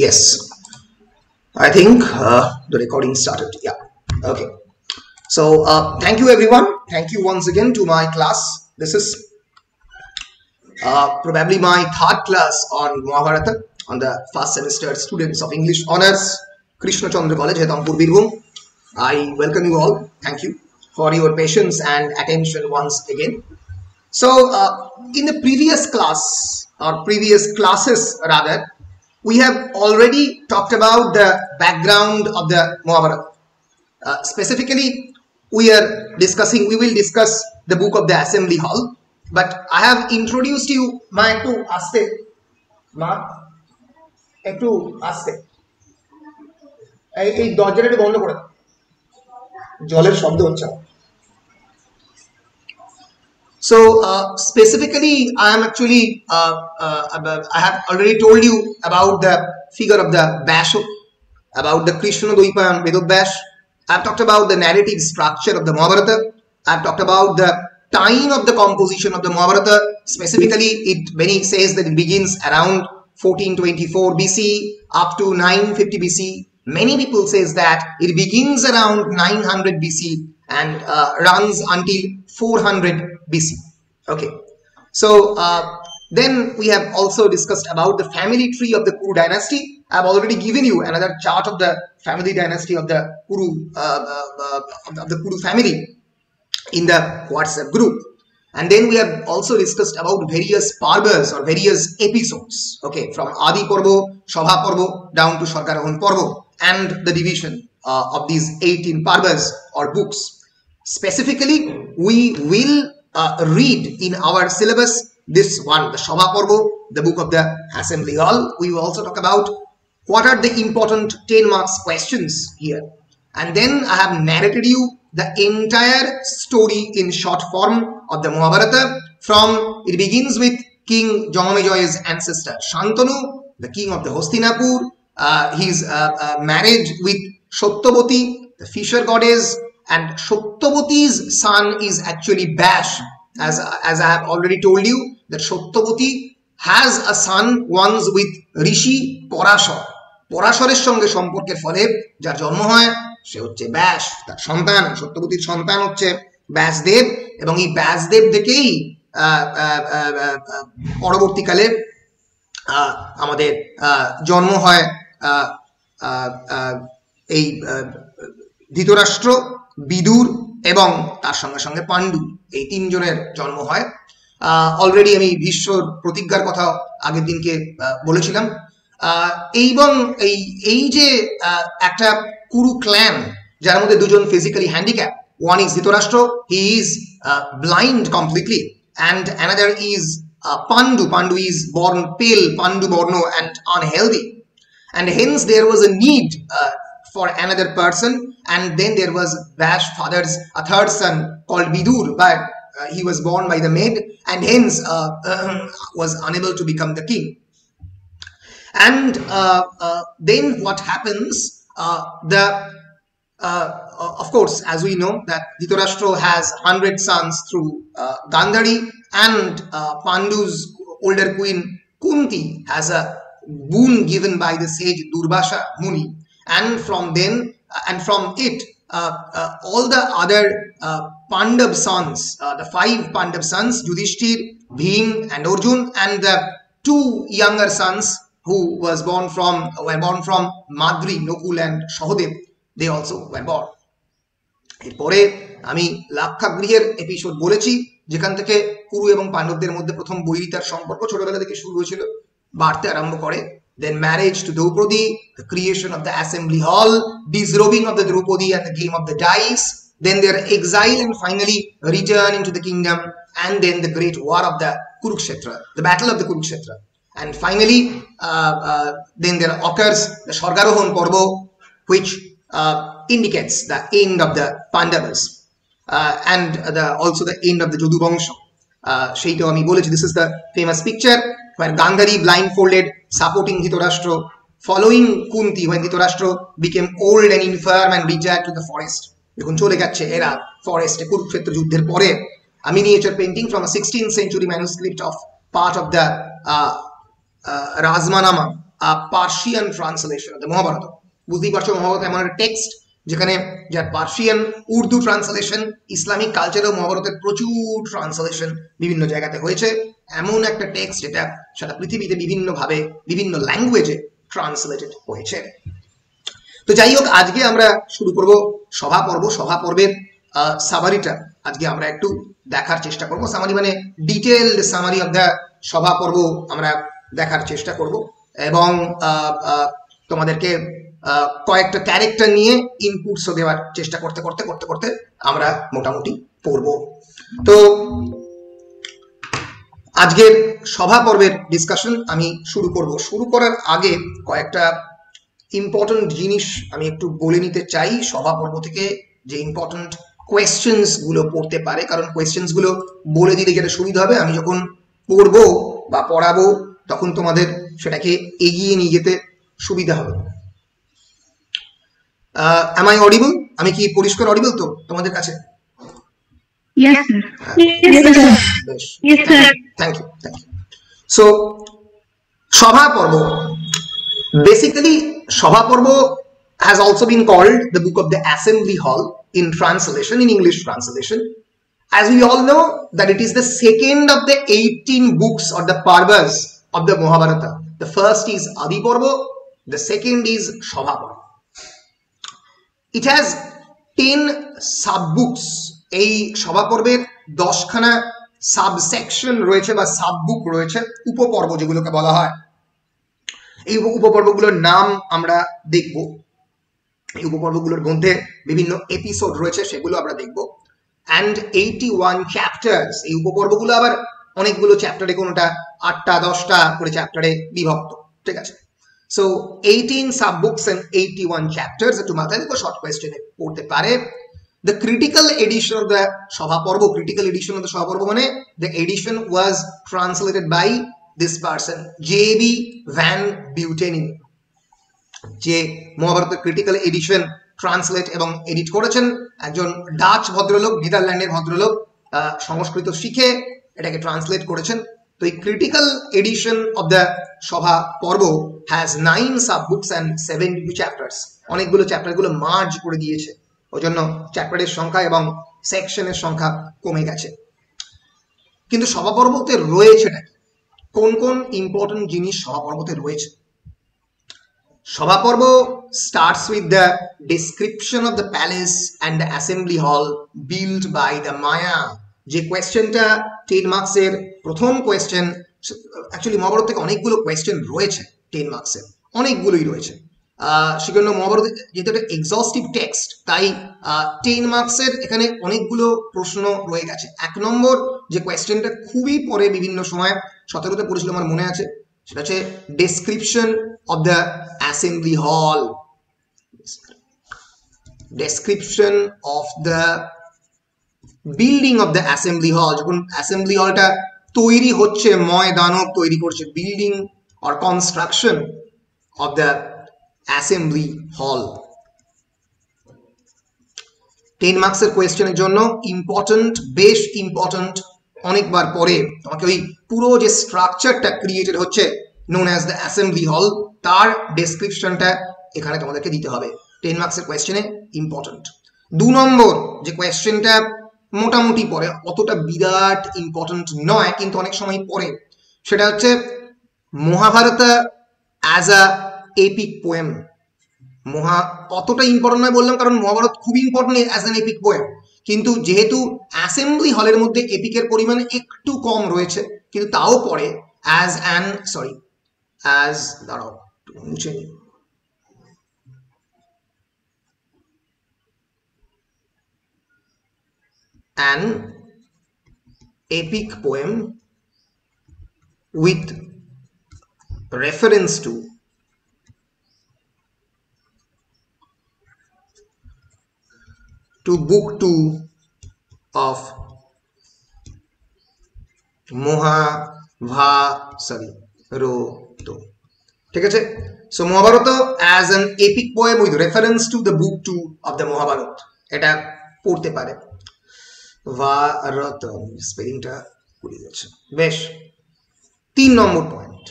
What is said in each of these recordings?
Yes, I think the recording started. Yeah. Okay. So thank you everyone. Thank you once again to my class. This is probably my third class on Mahabharata on the first semester students of English Honours, Krishna Chandra College, Hetampur, Birbhum. I welcome you all. Thank you for your patience and attention once again. So in the previous class or previous classes rather, we have already talked about the background of the Mahabharata. Specifically, we will discuss the book of the Assembly Hall. But I have introduced you এই দরজাটা একটু বন্ধ করে দাও, জলের শব্দ হচ্ছে। So specifically, I am actually I have already told you about the figure of the Basho, about the Krishna Dvaipayan Vedobhas. I have talked about the narrative structure of the Mahabharata. I have talked about the time of the composition of the Mahabharata. Specifically, when it says that it begins around 1424 BC up to 950 BC. Many people says that it begins around 900 BC and runs until 400 BC. Okay, so then we have also discussed about the family tree of the Kuru dynasty. I have already given you another chart of the family dynasty of the Kuru family in the WhatsApp group. And then we have also discussed about various parvas or various episodes, okay, from Adi Parvo, Shobha Parvo down to Sharkarohan Parvo, and the division of these 18 parvas or books. Specifically, we will read in our syllabus this one, the Shobha Parvo, the book of the Assembly Hall. We will also talk about what are the important 10 marks questions here. And then I have narrated you the entire story in short form of the Mahabharata. It begins with King Jamamejoy's ancestor Shantanu, the king of the Hastinapur, his marriage with Satyavati, the fisher goddess, and Satyavati's son is actually Bash. As I have already told you, that Satyavati has a son once with Rishi Parashar. পরাশরের সঙ্গে সম্পর্কের ফলে যার জন্ম হয় সে হচ্ছে ব্যাস, তার সন্তান সত্যবতীর সন্তান হচ্ছে ব্যাসদেব, এবং এই ব্যাসদেব থেকেই পরবর্তীকালে আমাদের জন্ম হয় এই ধৃতরাষ্ট্র, বিদুর এবং তার সঙ্গে সঙ্গে পাণ্ডু, এই তিনজনের জন্ম হয়। অলরেডি আমি ভীষ্মর প্রতিজ্ঞার কথা আগের দিনকে বলেছিলাম। এবং এই যে একটা কুরু ক্ল্যান যার মধ্যে দুজন physically handicap, one is Dhritarashtra, he is blind completely, and another is Pandu is born pale, Pandu Borno, and unhealthy, and hence there was a need for another person, and then there was Bash father's a third son called Vidur, but he was born by the maid and hence was unable to become the king. And then what happens, of course, as we know that Dhritarashtra has 100 sons through Gandhari, and Pandu's older queen Kunti has a boon given by the sage Durvasha Muni, and from it all the other Pandav sons, the 5 Pandav sons, Yudhishthir, Bhim and Arjun, and the 2 younger sons who were born from Madri, Nokul and Sahadev, they also were born. এরপরে আমি লাক্ষাগৃহের episode বলেছি, যেখান থেকে কুরু এবং পাণ্ডবদের মধ্যে প্রথম বৈরিতার সম্পর্ক ছোটবেলা থেকে শুরু হয়েছিল, বাড়তে আরম্ভ করে। Then marriage to Draupadi, the creation of the Assembly Hall, disrobing of the Draupadi and the game of the dice, then their exile and finally return into the kingdom, and then the great war of the Kurukshetra, the battle of the Kurukshetra. And finally, then there occurs the Sharkarohan Parvo, which indicates the end of the Pandavas and also the end of the Jadu Vangsha. Sheitao ami bolechi, this is the famous picture where Gandhari blindfolded supporting Dhritarashtra, following Kunti when Dhritarashtra became old and infirm and retired to the forest. Dekhun chole gacche era forest Kurukshetra যুদ্ধের পরে। A miniature painting from a 16th century manuscript of part of the Razmanama Persian translation of the Mahabharata. বুঝতেই পারছো মহাভারত এমন একটা text যেখানে যার Persian Urdu translation, Islamic কালচারেও মহাভারতের প্রচুর ট্রান্সলেশন বিভিন্ন জায়গাতে হয়েছে। এমন একটা টেক্সট যেটা সারা পৃথিবীতে বিভিন্নভাবে বিভিন্ন ল্যাঙ্গুয়েজে ট্রান্সলেটেড হয়েছে। তো যাই হোক, আজকে আমরা শুরু করব সভা পর্ব। সভা পর্বের সামারিটা আজকে আমরা একটু দেখার চেষ্টা করব। সামারি মানে ডিটেইলড সামারি অফ দ্য সভা পর্ব আমরা দেখার চেষ্টা করব এবং তোমাদেরকে কয়েকটা ক্যারেক্টার নিয়ে ইনপুটসও দেওয়ার চেষ্টা করতে করতে করতে করতে আমরা মোটামুটি পড়ব। তো আজকের সভা পর্বের ডিসকাশন আমি শুরু করব। শুরু করার আগে কয়েকটা ইম্পর্টেন্ট জিনিস আমি একটু বলে নিতে চাই। সভা পর্ব থেকে যে ইম্পর্টেন্ট কোয়েশ্চেন্স গুলো পড়তে পারে, কারণ কোয়েশ্চেন্স গুলো বলে দিলে যেটা সুবিধা হবে, আমি যখন পড়বো বা পড়াবো তখন তোমাদের সেটাকে এগিয়ে নিয়ে যেতে সুবিধা হবে। am I audible? আমি কি পরিষ্কার অডিবল তো তোমাদের কাছে? Yes, sir. Yes, sir. Yes, sir. Thank you. So, সভা পর্ব, basically সভা পর্ব has also been called the book of the assembly hall in translation, in English translation, as we all know that it is the second of the 18 books or the parvas of the Mahabharata. The first is Adi Parva, the second is Shabha Parva. It has 10 sub-books. এই সভা পর্বের 10খানা subsection রয়েছে বা সাববুক রয়েছে, উপপর্ব যেগুলোকে বলা হয়। এই উপপর্বগুলোর নাম আমরা দেখব। এই উপপর্বগুলোর মধ্যে বিভিন্ন এপিসোড রয়েছে, সেগুলো আমরা দেখব। And 81 chapters. এই উপপর্বগুলো আবার অনেকগুলো চ্যাপ্টারে, কোনোটা 8টা 10টা করে চ্যাপ্টারে বিভক্ত, ঠিক আছে। So 18 sub books and 81 chapters. একটু মাথায় দেখো, শর্ট কোয়েশ্চেনে পড়তে পারে। The critical edition of the Shabha Parva, critical edition of the Shabha Parva mane the edition was translated by this person, J.B. Van Buitenen, যে মহাভারতের ক্রিটিক্যাল এডিশন ট্রান্সলেট এবং edit করেছেন একজন ডাচ ভদ্রলোক, নেদারল্যান্ডের ভদ্রলোক, সংস্কৃত শিখে এটাকে ট্রান্সলেট করেছেন। তো এই ক্রিটিক্যাল এডিশন অফ দ্য সভা পর্ব হ্যাজ 9 সাববুকস অ্যান্ড 72 চ্যাপ্টার্স। অনেকগুলো চ্যাপ্টারগুলো মার্জ করে দিয়েছে, ওই জন্য চ্যাপ্টারের সংখ্যা এবং সেকশনের সংখ্যা কমে গেছে। কিন্তু সভা পর্বতে রয়েছে নাকি, কোন কোন ইম্পর্টেন্ট জিনিস সভা পর্বতে রয়েছে? সভা পর্ব starts with the description of the palace and the assembly hall built by the Maya। যে কোয়েশ্চেনটা 10 মার্কসের প্রথম কোয়েশ্চেন, অ্যাকচুয়ালি মহাভারত থেকে অনেকগুলো কোয়েশ্চেন রয়েছে 10 মার্কসের, অনেকগুলোই রয়েছে। সেজন্য মহাভারত যেহেতু একটা এক্সস্টিভ টেক্সট, তাই 10 মার্কসের এখানে অনেকগুলো প্রশ্ন রয়ে গেছে। 1 নম্বর যে কোয়েশ্চেনটা খুবই পরে বিভিন্ন সময় 17তে পড়েছিল আমার মনে আছে, সেটা হচ্ছে ডেসক্রিপশন অফ দ্য অ্যাসেম্বলি হল। Description of the building of the assembly হল। যখন অ্যাসেম্বলি হলটা তৈরি হচ্ছে, ময়দানব তৈরি করছে, building or construction of the assembly হল। 10 মার্কসের কোয়েশ্চেনের জন্য ইম্পর্টেন্ট, বেশ ইম্পর্টেন্ট। অনেকবার পরে তোমাকে ওই পুরো যে স্ট্রাকচারটা ক্রিয়েটেড হচ্ছে নোন অ্যাজ দ্য অ্যাসেম্বলি হল, তার ডেসক্রিপশনটা এখানে তোমাদেরকে দিতে হবে। 10 মার্কসের কোয়েশ্চেনে ইম্পর্টেন্ট। 2 নম্বর যে কোয়েশ্চেনটা মোটামুটি পরে, অতটা বিরাট ইম্পর্টেন্ট নয় কিন্তু অনেক সময় পরে, সেটা হচ্ছে Mahabharata as a epic poem. অতটা ইম্পর্টেন্ট নয় বললাম কারণ মহাভারত খুব important as an epic poem, কিন্তু যেহেতু অ্যাসেম্বলি হলের মধ্যে এপিকের পরিমাণ একটু কম রয়েছে, কিন্তু তাও পরে দাঁড়াও মুছে নিই, an epic poem with reference to book 2 of Mahabharata, ঠিক আছে। So Mahabharata as an epic poem with reference to the book 2 of the Mahabharata, এটা পড়তে পারে। ভারত স্পেলিংটা ভুলে যাচ্ছে। বেশ, 3 নম্বর পয়েন্ট,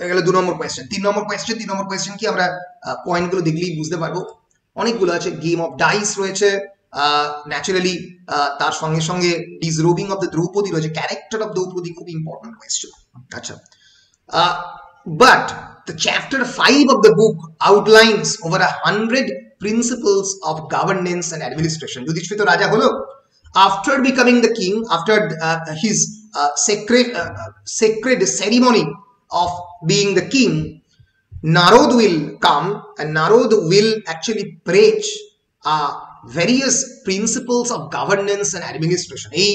গেল 2 নম্বর কোয়েশ্চেন। 3 নম্বর কোয়েশ্চেন কি আমরা পয়েন্টগুলো দেখলেই বুঝতে পারবো, অনেকগুলো আছে। গেম অফ ডাইস রয়েছে, ন্যাচারালি তার সঙ্গে সঙ্গে ডিসরোবিং অফ দ্য দ্রৌপদী রয়েছে, ক্যারেক্টার অফ দ্রৌপদী খুব ইম্পর্টেন্ট কোয়েশ্চেন। আচ্ছা, but the chapter 5 of the book outlines over 100 principles of governance and administration. Yudhishthira তো রাজা হলো, after becoming the king, after his sacred ceremony of being the king, Narod will come and Narod will actually preach various principles of governance and administration. এই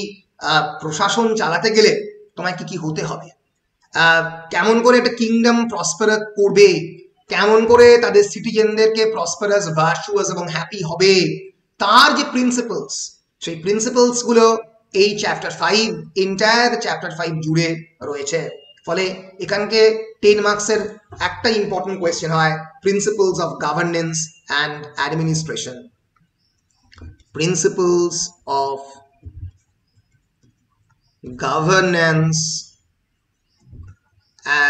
প্রশাসন চালাতে গেলে তোমায় কি কি হতে হবে, কেমন করে একটা কিংডম প্রসপারাস করবে, কেমন করে তাদের সিটিজেনদেরকে প্রসপারাস, ভার্চুয়াস এবং হ্যাপি হবে, তার যে প্রিন্সিপলস, সেই প্রিন্সিপলস গুলো এই চ্যাপ্টার 5, এন্টায়ার চ্যাপ্টার 5 জুড়ে রয়েছে। ফলে এখানকে 10 মার্কসের একটা ইম্পর্টেন্ট কোয়েশ্চেন হয়, principles of governance and administration. Principles of governance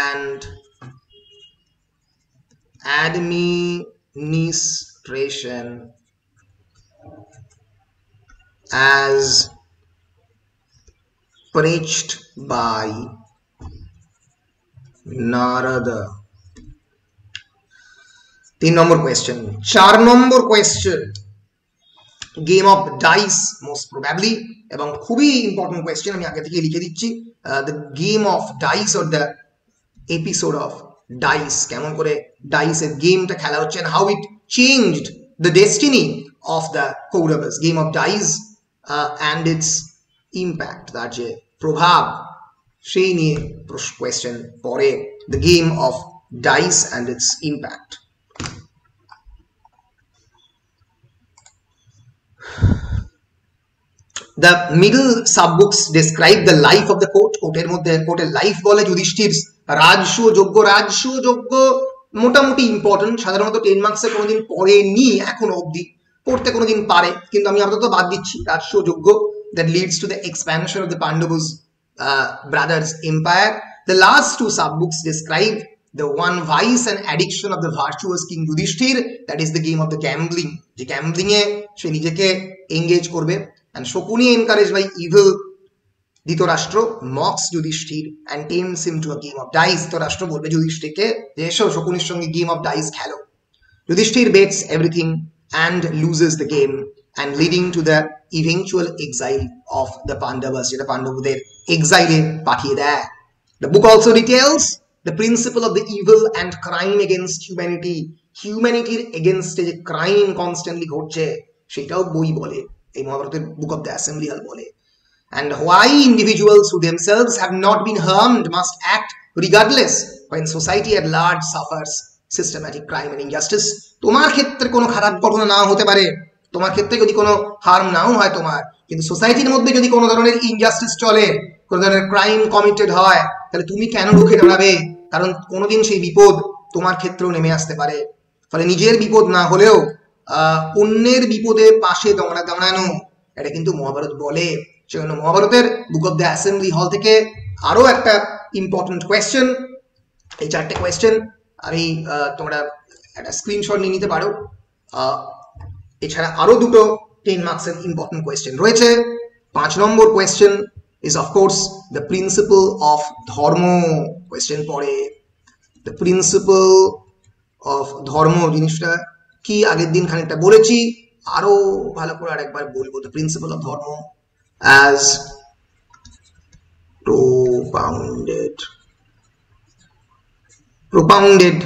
and administration as preached by Narada. 3 number question. 4 number question, game of dice most probably, এবং খুবই ইম্পর্টেন্ট কোয়েশ্চেন, আমি আগে থেকে লিখে দিচ্ছি। The game of dice or the episode of dice, কেমন করে ডাইসের গেমটা খেলা হচ্ছে, and how it changed the destiny of the Kauravas. Game of dice and its impact, তার যে প্রভাব, সেই নিয়ে কোয়েশ্চেন পরে। The game of dice and its impact. The middle subbooks describe the life of the court. কোর্টের মধ্যে কোর্টের life বলে যুধিষ্ঠির রাজসূয় যজ্ঞ। রাজসূয় যজ্ঞ মোটামুটি ইম্পর্টেন্ট, সাধারণত 10 মার্কসে কোনোদিন পড়েনি এখনো অবধি, পড়তে কোনোদিন পারে, কিন্তু আমি আপাতত বাদ দিচ্ছি। রাজসূয় যজ্ঞ that leads to the expansion of the Pandavas brothers empire. The last 2 subbooks describe the one vice and addiction of the virtuous king Yudhishthir, that is the game of the gambling. যে gambling এ সে নিজেকে engage করবে, and Shokuni, encouraged by evil Dhritarashtra, mocks Yudhishthir and tames him to a game of dice. Dhritarashtra বলবে যুধিষ্ঠিরকে যে এসো শকুনির সঙ্গে game of dice খেলো। Yudhishthir bets everything and loses the game, and leading to the eventual exile of the Pandavas, যেটা পাণ্ডবদের এক্সাইলে পাঠিয়ে দেয়। The book also details the principle of the evil and crime against humanity. হিউম্যানিটির এগেনস্টে যে crime constantly ঘটছে সেটাও বই বলে, এই মহাভারতের বুক অফ দ্য অ্যাসেম্বলি হল বলে। And why individuals who themselves have not been harmed must act regardless when society at large suffers systematic crime and injustice. তোমার ক্ষেত্রে কোনো খারাপ ঘটনা নাও হতে পারে, তোমার ক্ষেত্রে যদি কোনো হার্ম নাও হয় তোমার, কিন্তু সোসাইটির মধ্যে যদি কোনো ধরনের ইনজাস্টিস চলে, কোনো ধরনের ক্রাইম কমিটেড হয়, তাহলে তুমি কেন রুখে দাঁড়াবে? কারণ কোনোদিন সেই বিপদ তোমার ক্ষেত্রেও নেমে আসতে পারে। ফলে নিজের বিপদ না হলেও অন্যের বিপদে পাশে দাঁড়ানো, এটা কিন্তু মহাভারত বলে। সেজন্য মহাভারতের বুক অফ দ্য অ্যাসেম্বলি হল থেকে আরো একটা ইম্পর্টেন্ট কোয়েশ্চেন, এই 4টে কোয়েশ্চেন আমি তোমরা একটা স্ক্রিনশট নিয়ে নিতে পারো। এছাড়া আরো 2টো 10 মার্কসের ইম্পর্টেন্ট কোয়েশ্চেন রয়েছে। 5 নম্বর question is of course the principle of dharma. Question পড়ে the principle of dharma জিনিসটা কি আগের দিন খানিকটা বলেছি, আরো ভালো করে আরেকবার বলবো। the principle of dharma as propounded propounded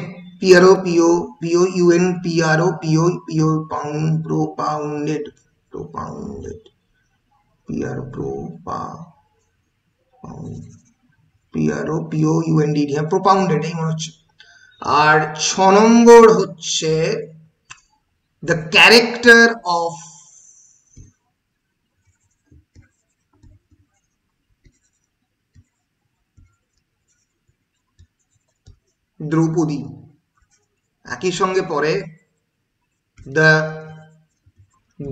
propounded এই মনে হচ্ছে। আর 6 নম্বর হচ্ছে the character of দ্রৌপদী, একই সঙ্গে পরে the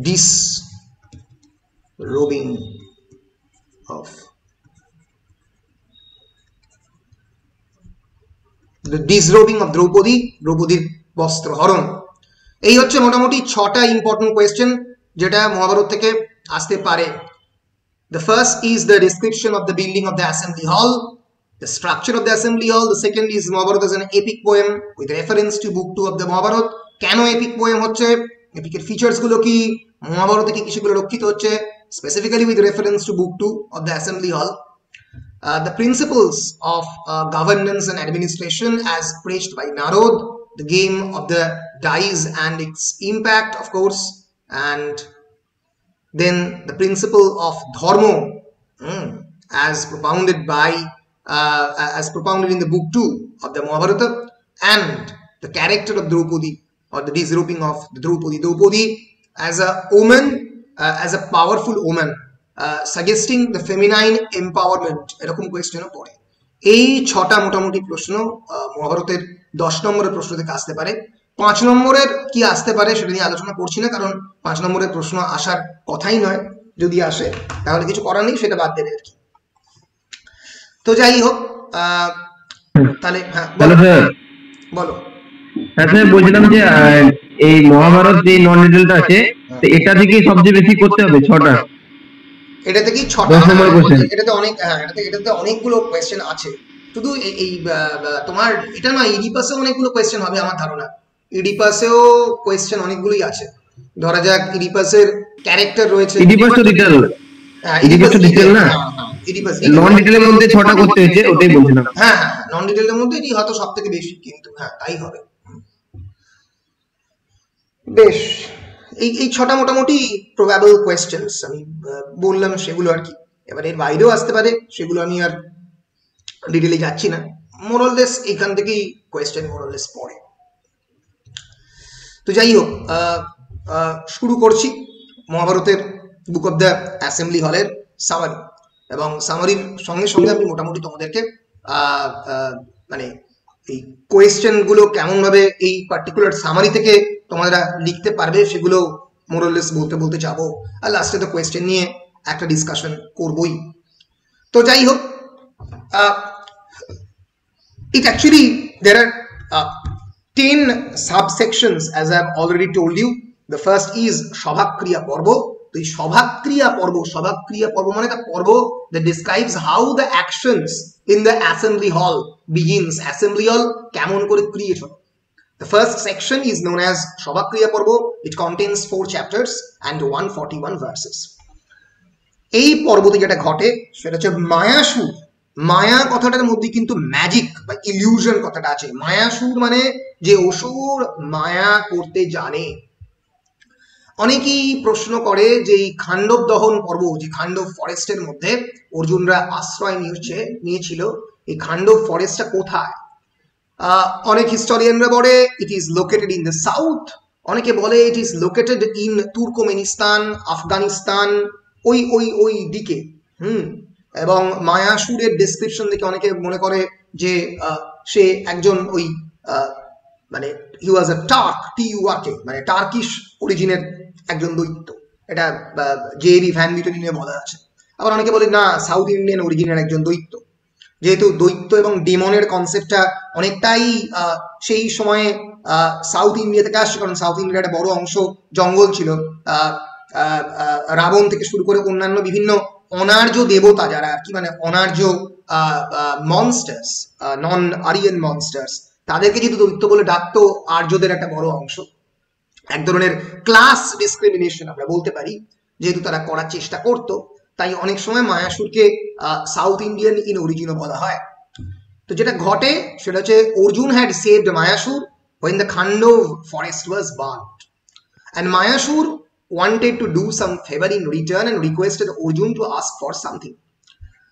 disrobing of the disrobing of Draupadi, দ্রৌপদীর বস্ত্রহরণ। এই হচ্ছে মোটামুটি 6টা ইম্পর্টেন্ট কোয়েশ্চেন যেটা মহাভারত থেকে আসতে পারে। The first is the description of the building of the assembly hall, the structure of the assembly hall. The second is Mahabharata as an epic poem with reference to book 2 of the Mahabharata. কেন epic poem হচ্ছে, এপিকের features গুলো কি, মহাভারতে কি কিছুগুলো রক্ষিত হচ্ছে, specifically with reference to book 2 of the assembly hall. The principles of governance and administration as preached by Narod, the game of the dice and its impact, of course, and then the principle of dharma as propounded in the book 2 of the Mahabharata, and the character of Draupadi or the disrobing of the Draupadi as a woman, as a powerful woman, suggesting the feminine empowerment. এরকম কোয়েশ্চেনও পড়ে। এই 6টা মোটামুটি প্রশ্ন মহাভারতের 10 নম্বরের প্রশ্ন থেকে আসতে পারে। 5 নম্বরের কি আসতে পারে সেটা নিয়ে আলোচনা করছি না, কারণ 5 নম্বরের প্রশ্ন আসার কথাই নয়, যদি আসে তাহলে কিছু করার নেই, সেটা বাদ দেবে আর কি। তো যাই হোক, তাহলে হ্যাঁ বলো। স্যার বলছিলাম যে এই মহাভারত যে নন ডিটেলটা আছে এটা থেকে সবচেয়ে বেশি করতে হবে 6টা, এটা থেকেই 6টা। এটাতে অনেক, এটাতে অনেকগুলো কোয়েশ্চেন আছে। শুধু এই তোমার এটা না, ইডিপাসেও অনেকগুলো কোয়েশ্চেন হবে আমার ধারণা। ইডিপাসেও কোয়েশ্চেন অনেকগুলোই আছে। ধরা যাক ইডিপাসের ক্যারেক্টার রয়েছে, ইডিপাস তো ডিটেল, ইডিপাস তো ডিটেল না, ইডিপাস নন ডিটেলের মধ্যে 6টা করতে হয়েছে, ওটাই বলছিলাম। হ্যাঁ নন ডিটেলের মধ্যে এটি হয়তো সবথেকে বেশি, কিন্তু হ্যাঁ তাই হবে। বেশ, এই 6টা মোটামুটি প্রবাবল কোয়েশ্চেনস আমি বললাম, সেগুলো আর কি। এবার এর বাইরেও আসতে পারে, সেগুলো আমি আর ডিটেলে যাচ্ছি না। মোরলেস এখান থেকেই কোয়েশ্চেন মোরলেস পড়ে। তো যাই হোক, শুরু করছি মহাভারতের বুক অফ দ্য অ্যাসেম্বলি হলের সামারি, এবং সামারির সঙ্গে সঙ্গে আমি মোটামুটি তোমাদেরকে মানে এই কোয়েশ্চেনগুলো কেমনভাবে এই পার্টিকুলার সামারি থেকে তোমরা লিখতে পারবে সেগুলো মোরলেস বলতে যাবো, আর লাস্টে তো কোয়েশ্চেন নিয়ে একটা ডিসকাশন করবই। তো যাই হোক, it actually there are 10 subsections as I have already told you. The first is সভাক্রিয়া পর্ব। তো এই সভাক্রিয়া পর্ব মানে একটা পর্ব that describes how the actions in the assembly hall begins. Assembly hall কেমন করে ক্রিয়েট হয়। The first section is known as সভাক্রিয়া পর্ব. It contains 4 chapters and 141 verses. এই পর্বতে যেটা ঘটে সেটা হচ্ছে মায়াসুর। মায়া কথাটার মধ্যে কিন্তু ম্যাজিক বা ইলিউশন কথাটা আছে। মায়াসুর মানে যে অসুর মায়া করতে জানে। অনেকেই প্রশ্ন করে যে এই খান্ডব দহন পর্ব, যে খান্ডব ফরেস্টের মধ্যে অর্জুনরা আশ্রয় নিয়েছিল, এই খান্ডব ফরেস্টটা কোথায়? অনেক হিস্টোরিয়ানরা বলে it is located in the south, অনেকে বলে it is located in Turkmenistan, Afghanistan, ওই দিকে। এবং মায়াসুরের ডেসক্রিপশন দেখে অনেকে মনে করে যে সে একজন ওই মানে হি ওয়াজ আ টার্ক, TURK, মানে টার্কিশ অরিজিনের একজন দৈত্য। এটা জেরি ভ্যান মিটনিনে বলা আছে। আবার অনেকে বলে না, সাউথ ইন্ডিয়ান অরিজিনের একজন দৈত্য। যেহেতু দৈত্য এবং ডেমনের কনসেপ্টটা অনেকটাই সেই সময়ে সাউথ ইন্ডিয়া থেকে আসছে, কারণ সাউথ ইন্ডিয়ার একটা বড় অংশ জঙ্গল ছিল। রাবণ থেকে শুরু করে অন্যান্য বিভিন্ন অনার্য দেবতা যারা আর কি, মানে অনার্য মনস্টার্স, নন আরিয়ান মনস্টার্স, তাদেরকে যেহেতু দৈত্য বলে ডাকতো আর্যদের একটা বড় অংশ। এক ধরনের ক্লাস ডিসক্রিমিনেশন আমরা বলতে পারি, যেহেতু তারা করার চেষ্টা করতো, তাই অনেক সময় মায়াসুরকে সাউথ ইন্ডিয়ান ইন অরিজিনও বলা হয়। তো যেটা ঘটে সেটা হচ্ছে Arjun had saved Mayasur when the Khandov forest was burnt, and Mayasur wanted to do some favor in return and requested Arjun to ask for something,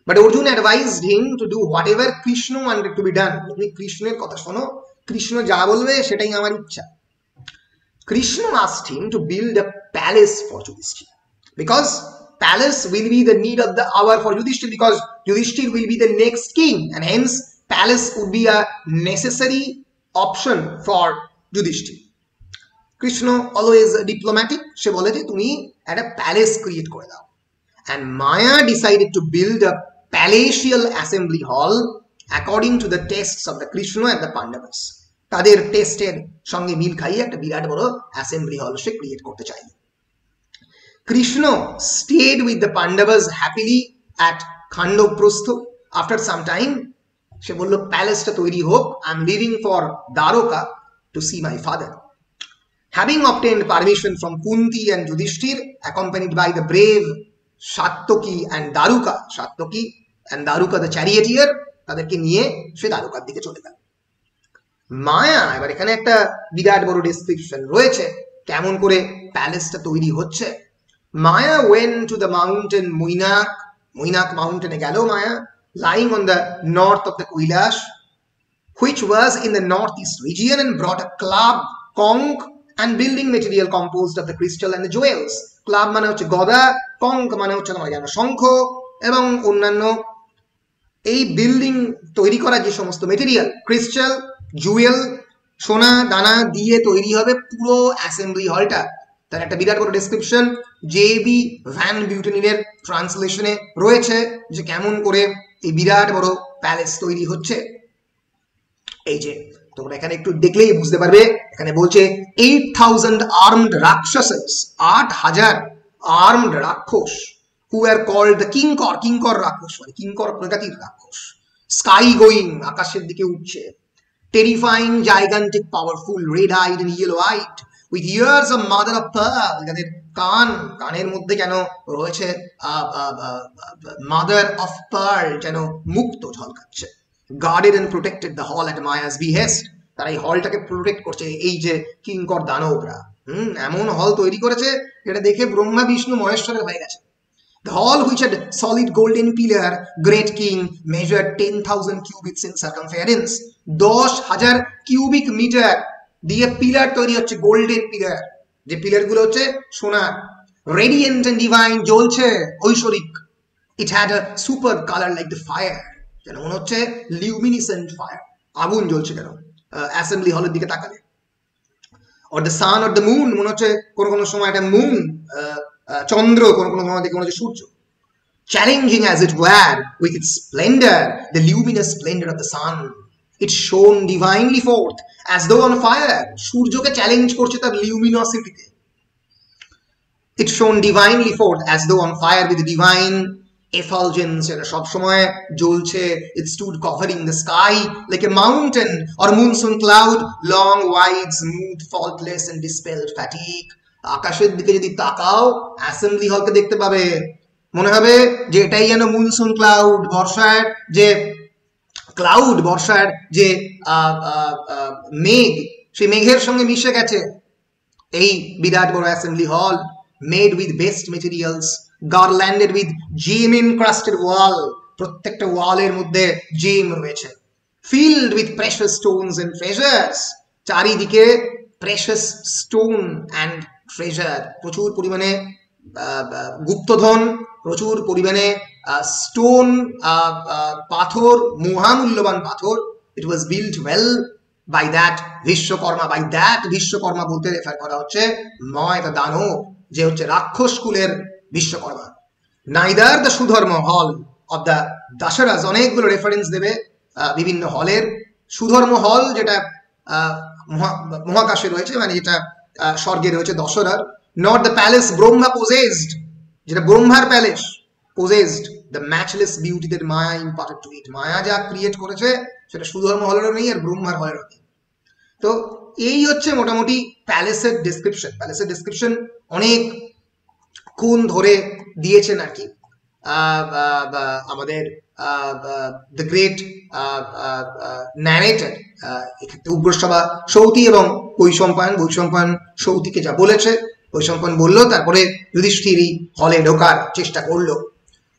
but Arjun advised him to do whatever Krishna wanted to be done. তুমি কৃষ্ণের কথা শোনো, কৃষ্ণ যা বলবে সেটাই আমার ইচ্ছা। Krishna asked him to build a palace for Yudhishthira, because palace will be the need of the hour for Yudhishthira, because Yudhishthira will be the next king, and hence palace would be a necessary option for Yudhishthira. Krishna always diplomatic, সে বলে যে তুমি একটা palace create করে দাও। And Maya decided to build a palatial assembly hall according to the tests of the Krishna and the Pandavas. তাদের টেস্টের সঙ্গে মিল খাইয়ে একটা বিরাট বড় অ্যাসেম্বলি হল সে ক্রিয়েট করতে চাইল। Krishna stayed with the Pandavas happily at Khandavprastha. After some time সে বলল প্যালেসটা তৈরি হোক, I am living for Dwarka to see my father. Having obtained permission from Kunti and Yudhishthir, accompanied by the brave Satyaki and Daruka the charioteer, তাদেরকে নিয়ে সে দ্বারকার দিকে চলে গেল। মায়া এবার এখানে একটা বিরাট বড় ডেসক্রিপশন রয়েছে কেমন করে প্যালেসটা তৈরি হচ্ছে। মায়া went to the mountain Muinak mountain গেল মায়া, lying on the north of the Kailash, which was in the northeast region, and brought a club, conch, and building material composed of the crystal and the jewels. Club মানে হচ্ছে গদা, কঙ্ক মানে হচ্ছে তোমরা জানো শঙ্খ এবং অন্যান্য এই বিল্ডিং তৈরি করা যে সমস্ত মেটেরিয়াল, ক্রিস্টাল, জুয়েল, সোনা দানা দিয়ে তৈরি হবে পুরো অ্যাসেম্বলি হলটা। তার একটা বিরাট বড় ডেসক্রিপশন জে.বি. ভ্যান বিউটেনিনের ট্রান্সলেশনে রয়েছে যে কেমন করে এই বিরাট বড় প্যালেস তৈরি হচ্ছে। এই যে তোমরা এখানে একটু দেখলেই বুঝতে পারবে, এখানে বলছে 8,000 armed রাক্ষসেস, 8,000 আর্মড রাক্ষস, who are called the কিঙ্কর রাক্ষস, মানে কিঙ্কর প্রজাতির রাক্ষস, স্কাই গোয়িং, আকাশের দিকে উঠছে, terrifying, gigantic, powerful, red eyed and yellow eyed, with ears of mother of pearl, যাদের কানের মধ্যে যেন রয়েছে মাদার অফ পার্ল, যেন মুক্ত ঝলকাচ্ছে। guarded and protected the hall at Maya's behest, তারা এই হলটাকে প্রোটেক্ট করছে এই যে কিঙ্কর দানবরা। এমন হল তৈরি করেছে যেটা দেখে ব্রহ্মা বিষ্ণু মহেশ্বরের হয়ে গেছে। The hall, which had solid golden pillar, great king, measured 10,000 cubits in circumference. 10,000 cubic metre দিয়ে পিলার তৈরি হচ্ছে, গোল্ডেন পিলার, যে পিলার গুলো হচ্ছে সোনার, রেডিয়েন্ট এন্ড ডিভাইন, জ্বলছে ঐশ্বরিক। It had a superb color like the fire, যেন মনে হচ্ছে লিউমিনিসেন্ট ফায়ার, আগুন জ্বলছে কেন অ্যাসেম্বলি হলের দিকে তাকালে। or the sun or the moon, মনে হচ্ছে কোনো সময় একটা মুন, চন্দ্র, কোনো সময় দেখে মনে হচ্ছে সূর্য। challenging as it were with its splendor, the luminous splendor of the sun, it shone divinely forth as though on fire, সূর্যকে চ্যালেঞ্জ করছে তার লিউমিনোসিটিতে। it shone divinely forth as though on fire with divine effulgence, এটা সব সময় জ্বলছে। it stood covering the sky like a mountain or monsoon cloud, long, wide, smooth, faultless and dispelled fatigue. আকাশের দিকে যদি তাকাও অ্যাসেম্বলি হলকে দেখতে পাবে, মনে হবে যে এটাই যেন মনসুন ক্লাউড, বর্ষার যে ক্লাউড, বর্ষার যে মেঘ, সেই মেঘের সঙ্গে মিশে গেছে এই বিরাট বড় অ্যাসেম্বলি হল। made with best materials, garlanded with gem encrusted wall, প্রত্যেকটা ওয়ালের মধ্যে জেম রয়েছে। filled with precious stones and treasures, চারিদিকে precious stone and treasure, প্রচুর পরিমাণে গুপ্তধন, প্রচুর পরিমাণে স্টোন, পাথর, মহামূল্যবান পাথর। it was built well by that Vishwakarma, by that Vishwakarma বলতে রেফার করা হচ্ছে ময় দ্য দানব, যে হচ্ছে রাক্ষস কুলের বিশ্বকর্মা। neither the সুধর্ম হল of the দাশরাজ, অনেকগুলো রেফারেন্স দেবে বিভিন্ন হলের। সুধর্ম হল যেটা মহাকাশে রয়েছে, মানে যেটা স্বর্গে রয়েছে দশরার। not the palace Brahma possessed, যেটা ব্রহ্মার palace, possessed the matchless beauty that Maya imparted to it, মায়া যা ক্রিয়েট করেছে সেটা সুধর্ম হলেরও নেই আর ব্রহ্মার হলেরও নেই। তো এই হচ্ছে মোটামুটি প্যালেসের ডেসক্রিপশন। প্যালেসের ডেসক্রিপশন অনেক কোণ ধরে দিয়েছেন আর কি আমাদের দ্য গ্রেট ন্যারেটর, এক্ষেত্রে উগ্রসভা সৌতি এবং বৈশম্পায়ন সৌতিকে যা বলেছে, বৈশম্পায়ন বললো, তারপরে যুধিষ্ঠির হলে ঢোকার চেষ্টা করলো,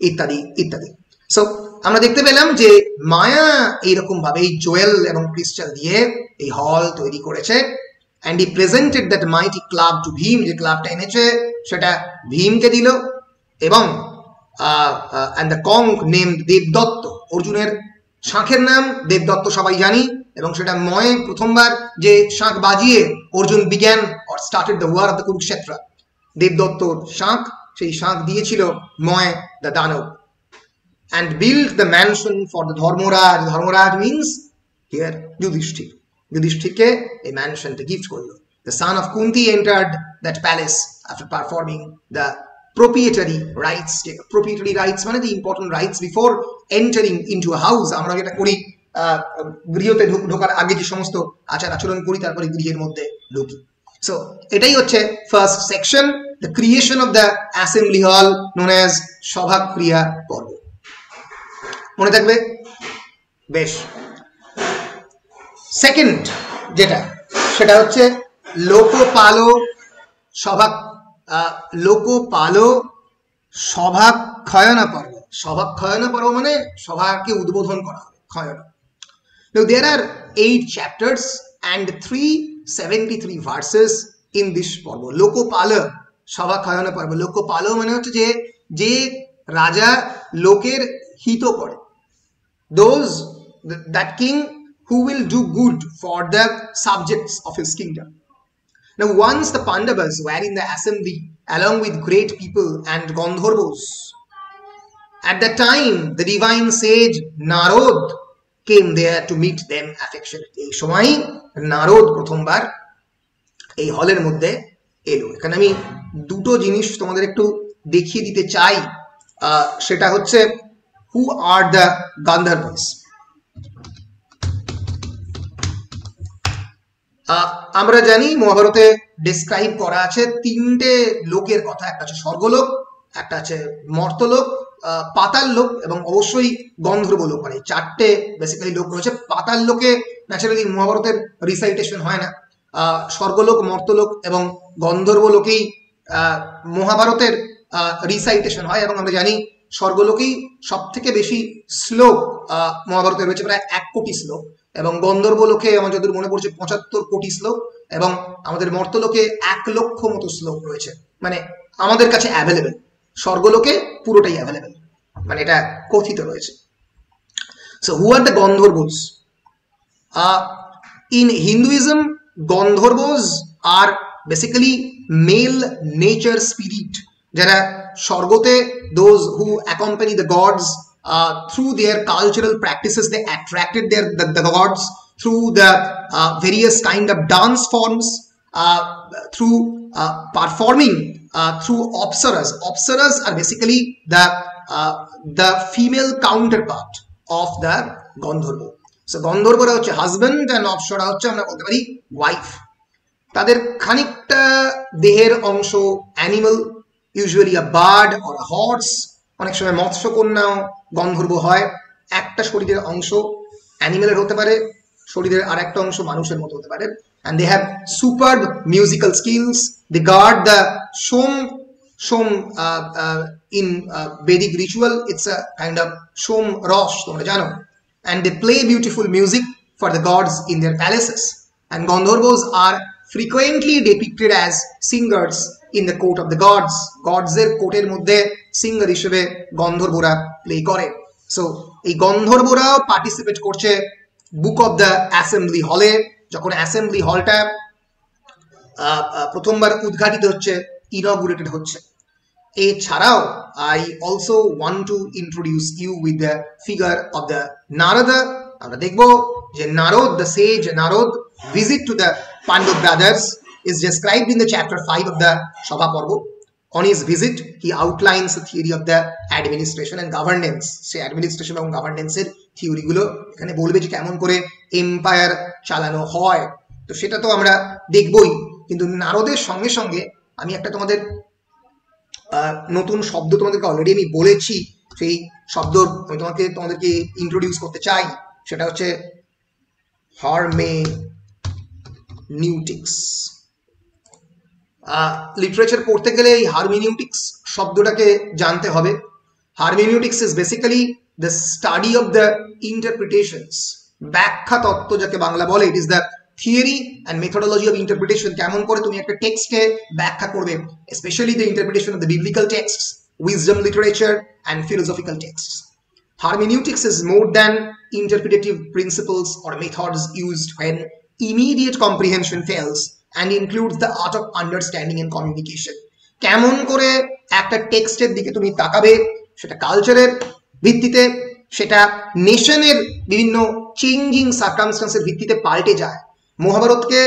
ইত্যাদি ইত্যাদি। সো আমরা দেখতে পেলাম যে মায়া এইরকম ভাবে এই জুয়েল এবং ক্রিস্টাল দিয়ে এই হল তৈরি করেছে। and he presented that mighty club to Bhim, যে ক্লাবটা এনেছে সেটা ভীমকে দিল। এবং and the conch named Debdutta, অর্জুনের শাঁখের নাম দেবদত্ত সবাই জানি, এবং সেটা ময় প্রথমবার যে শাঁখ বাজিয়ে Arjun began or started the war of the Kurukshetra, দেবদত্তর শাঁখ, সেই শাঁখ দিয়েছিল ময় দ্য দানব। and built the mansion for the Dharmaraj. Dharmaraj means here Yudhishthir. Yudhishthirke a mansion to gift korlo. The son of Kunti entered that palace after performing the proprietary rites. Proprietary rites মানে the important rites before entering into a house. আমরা যেটা করি গৃহতে ঢোকার আগে যে সমস্ত আচার আচরণ করি তারপরে গৃহের মধ্যে ঢুকি। সো এটাই হচ্ছে first section, the creation of the assembly হল নোন অ্যাজ সভা ক্রিয়া পর্ব। মনে থাকবে? বেশ। সেকেন্ড যেটা সেটা হচ্ছে লোকপালো সভাক্ষয়না পর্ব। সভাক্ষয়না পর্ব মানে সভাকে উদ্বোধন করা হবে, ক্ষয়না। Now there are 8 chapters and 373 verses in this পর্ব। লোকপালো সভাক্ষয়না পর্ব। লোকপালো মানে হচ্ছে যে রাজা লোকের হিত করে, that king who will do good for the subjects of his kingdom. Now once the Pandavas were in the assembly along with great people and Gandharvas, at that time the divine sage Narad came there to meet them affectionately. এই সময় নারদ প্রথমবার এই হলের মধ্যে এলো। এখানে আমি দুটো জিনিস তোমাদের একটু দেখিয়ে দিতে চাই, সেটা হচ্ছে who are the Gandharvas. আমরা জানি মহাভারতে ডেসক্রাইব করা আছে তিনটে লোকের কথা, একটা হচ্ছে স্বর্গলোক, একটা আছে মর্তলোক, পাতাল লোক এবং অবশ্যই গন্ধর্ব লোক। মানে চারটে বেসিক্যালি লোক রয়েছে। পাতাল লোকে ন্যাচারালি মহাভারতের রিসাইটেশন হয় না, স্বর্গলোক, মর্তলোক এবং গন্ধর্ব লোকেই মহাভারতের রিসাইটেশন হয়। এবং আমরা জানি স্বর্গলোকেই সব থেকে বেশি শ্লোক মহাভারতে রয়েছে, প্রায় 1 কোটি শ্লোক, এবং গন্ধর্ব লোকে আমার যতদূর মনে পড়ছে 75 কোটি শ্লোক, এবং আমাদের মর্তলোকে 1 লক্ষ মতো শ্লোক রয়েছে, মানে আমাদের কাছে অ্যাভেলেবেল। স্বর্গলোকে পুরোটাই অ্যাভেলেবেল, মানে এটা কথিত রয়েছে। So who are the Gandharvas? In Hinduism Gandharvas are basically male nature spirit, যারা স্বর্গতে those who accompany the gods through their cultural practices. They attracted the gods through the various kind of dance forms, through performing through apsaras. Apsaras are basically the female counterpart of the Gandharva. So Gandharvara হচ্ছে husband and অপ্সরা হচ্ছে আমরা বলতে পারি wife. তাদের খানিকটা দেহের অংশ animal, usually a bird or a horse, অনেক সময় মৎস্যকন্যাও গন্ধর্ব হয়। একটা শরীরের অংশ অ্যানিমেলের হতে পারে, শরীরের আর একটা অংশ মানুষের মতো হতে পারে। and they have superb musical skills. They guard the Som in Vedic ritual. It's a kind of Som Rosh, তোমরা জানো, and they play beautiful music for the gods in their palaces. And Gandharvas are frequently depicted as singers in the court of the gods. Gods এর কোর্টের মধ্যে singer হিসেবে গন্ধর্বরা play করে। So এই গন্ধর্বরাও participate করছে book of the assembly হলে, যখন assembly হলটা প্রথমবার উদ্ঘাটিত হচ্ছে, ইনগুরেটেড হচ্ছে। এছাড়াও I also want to introduce you with the figure of the Narada. আমরা দেখবো যে Narada, the sage Narada visit to the Pandav brothers is described in the chapter 5 of the Sabha Parva. On his visit, he outlines the theory of the administration and governance. সেই administration এবং governance এর theory গুলো এখানে বলবে যে কেমন করে empire চালানো হয়। তো সেটা তো আমরা দেখবই, কিন্তু নারদের সঙ্গে সঙ্গে আমি একটা তোমাদের নতুন শব্দ তোমাদেরকে অলরেডি আমি বলেছি, সেই শব্দ আমি তোমাদেরকে ইন্ট্রোডিউস করতে চাই। সেটা হচ্ছে হারমেনিউটিক্স। লিটারেচার পড়তে গেলে এই হারমেনিউটিক্স শব্দটাকে জানতে হবে। Hermeneutics is basically the study of the interpretations, ব্যাখ্যা তত্ত্ব যাকে বাংলা বলে। It is the theory and methodology of interpretation. কেমন করে তুমি একটা টেক্সটকে ব্যাখ্যা করবে, specially the interpretation of the biblical texts, wisdom literature and philosophical texts. Hermeneutics is more than interpretative principles or methods used when immediate comprehension fails, and includes the art of understanding and communication. কেমন করে একটা টেক্সটের দিকে তুমি তাকাবে, সেটা কালচারের ভিত্তিতে, সেটা নেশনের বিভিন্ন চেঞ্জিং সার্কামস্টান্সের ভিত্তিতে পাল্টে যায়। মহাভারতকে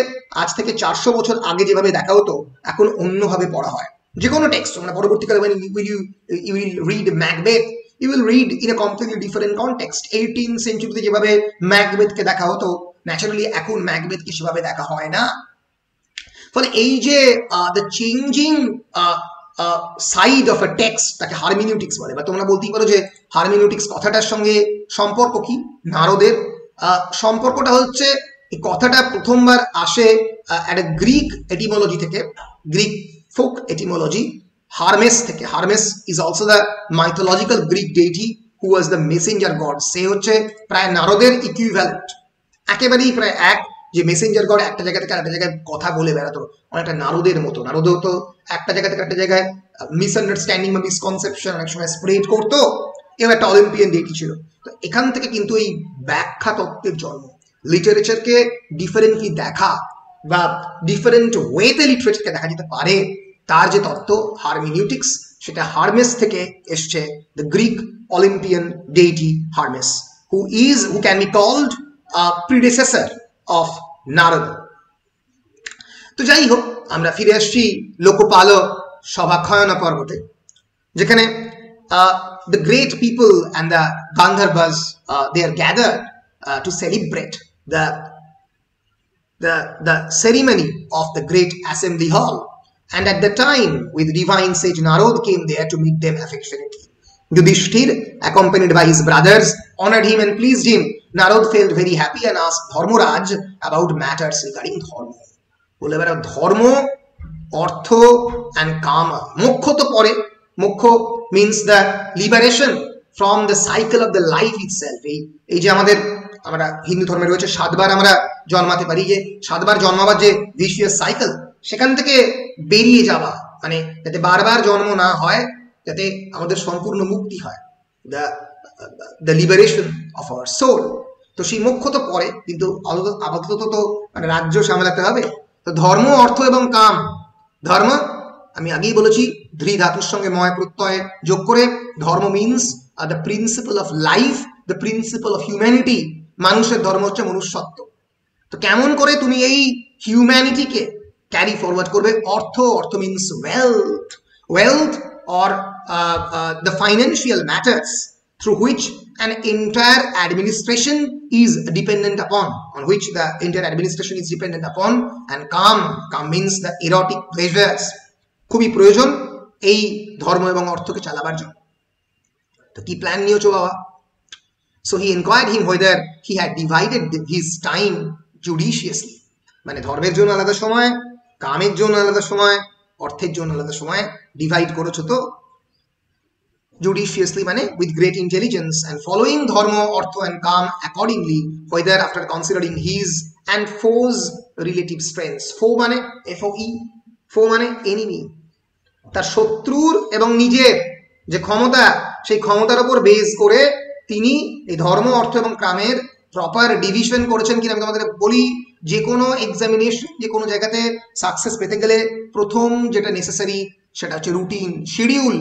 আজ থেকে 400 বছর আগে যেভাবে দেখা হতো এখন অন্যভাবে পড়া হয়। যে কোনো টেক্সট আমরা পরবর্তীকালে you will read Macbeth, you will read in a completely different context. 18th century যেভাবে ম্যাকবেথকে দেখা হতো ন্যাচারালি এখন ম্যাকবেথকে সেভাবে দেখা হয় না। ফলে এই যে the changing side of a text তাকে হারমিনিউটিক্স বলে, বা তোমরা বলতেই পারো যে হারমিনিউটিক্স কথাটার সঙ্গে সম্পর্ক কি নারদের। সম্পর্কটা হচ্ছে এই কথাটা প্রথমবার আসে একটা গ্রিক এটিমোলজি থেকে, গ্রিক ফোক এটিমোলজি, হারমেস থেকে। Hermes is also the mythological Greek deity who was the messenger god. সে হচ্ছে প্রায় নারদের ইকুইভ্যালেন্ট, একেবারেই প্রায় এক, যে মেসেঞ্জার গড একটা জায়গা থেকে আরেকটা জায়গায় কথা বলে বেড়াতো, অনেকটা নারদের মতো। নারদও তো একটা জায়গা থেকে একটা জায়গায় মিসআন্ডারস্ট্যান্ডিং বা মিসকনসেপশন অনেক সময় স্প্রেড করতো, এও একটা অলিম্পিয়ান ডেইটি ছিল। তো এখান থেকে কিন্তু এই ব্যাখ্যা তত্ত্বের জন্ম। লিটারেচারকে ডিফারেন্টলি দেখা বা ডিফারেন্ট ওয়েতে লিটারেচারকে দেখা যেতে পারে, তার যে তত্ত্ব হারমিনিউটিক্স, সেটা হারমেস থেকে এসছে, the Greek Olympian deity Hermes, who can be called predecessor of Narad. তো যাই হোক, আমরা ফিরে আসছি লোকপাল সভাক্ষয়ন পর্বতে, যেখানে the great people and the Gandharvas they are gathered to celebrate the ceremony of the great assembly hall, and at the time with divine sage Narad came there to meet them affectionately. Yudhishthir, accompanied by his brothers, honored him and pleased him. Narad felt very happy and asked Dharmaraj about matters regarding dharma. বলে বেড়া ধর্ম, অর্থ and kama. মোক্ষ তো পরে, মোক্ষ means the liberation from the cycle of the life itself. এই যে আমরা হিন্দু ধর্মে রয়েছে 7 বার আমরা জন্মাতে পারি, যে 7 বার জন্মাবার যে ভিশিয়াস সাইকেল, সেখান থেকে বেরিয়ে যাওয়া, মানে যাতে বারবার জন্ম না হয়, যাতে আমাদের সম্পূর্ণ মুক্তি হয়, the liberation of our soul. তো সেই মোক্ষ তো পরে, কিন্তু আপাতত তো মানে রাজ্য সামলাতে হবে। তো ধর্ম, অর্থ এবং কাম। ধর্ম আমি আগেই বলেছি ধৃ ধাতুর সঙ্গে ময় প্রত্যয় যোগ করে, ধর্ম means the principle of life, the principle of humanity. মানুষের ধর্ম হচ্ছে মনুষ্যত্ব। তো কেমন করে তুমি এই হিউম্যানিটিকে ক্যারি ফরওয়ার্ড করবে? অর্থ means wealth or the financial matters through which an entire administration is dependent upon, and calm means the erotic pleasures. খুবই প্রয়োজন এই ধর্ম এবং অর্থকে চালাবার জন্য। তো কি প্ল্যান নিয়েছো বাবা? So he inquired him whether he had divided his time judiciously. মানে ধর্মের জন্য আলাদা সময়, কামের জন্য আলাদা সময়, অর্থের জন্য আলাদা সময় ডিভাইড করেছো তো? Judiciously মানে with great intelligence, and following dharma, artha and kam accordingly, whether after considering his and foes relative strengths. Foe মানে FOE, foe মানে enemy, তার শত্রুর এবং নিজের যে ক্ষমতা, সেই ক্ষমতার উপর বেস করে তিনি এই ধর্ম, অর্থ এবং কামের প্রপার ডিভিশন করেছেন কিনা। আমি তোমাদের বলি, যে কোনো এক্সামিনেশন, যে কোনো জায়গাতে সাকসেস পেতে গেলে প্রথম যেটা নেসেসারি সেটা হচ্ছে routine, schedule.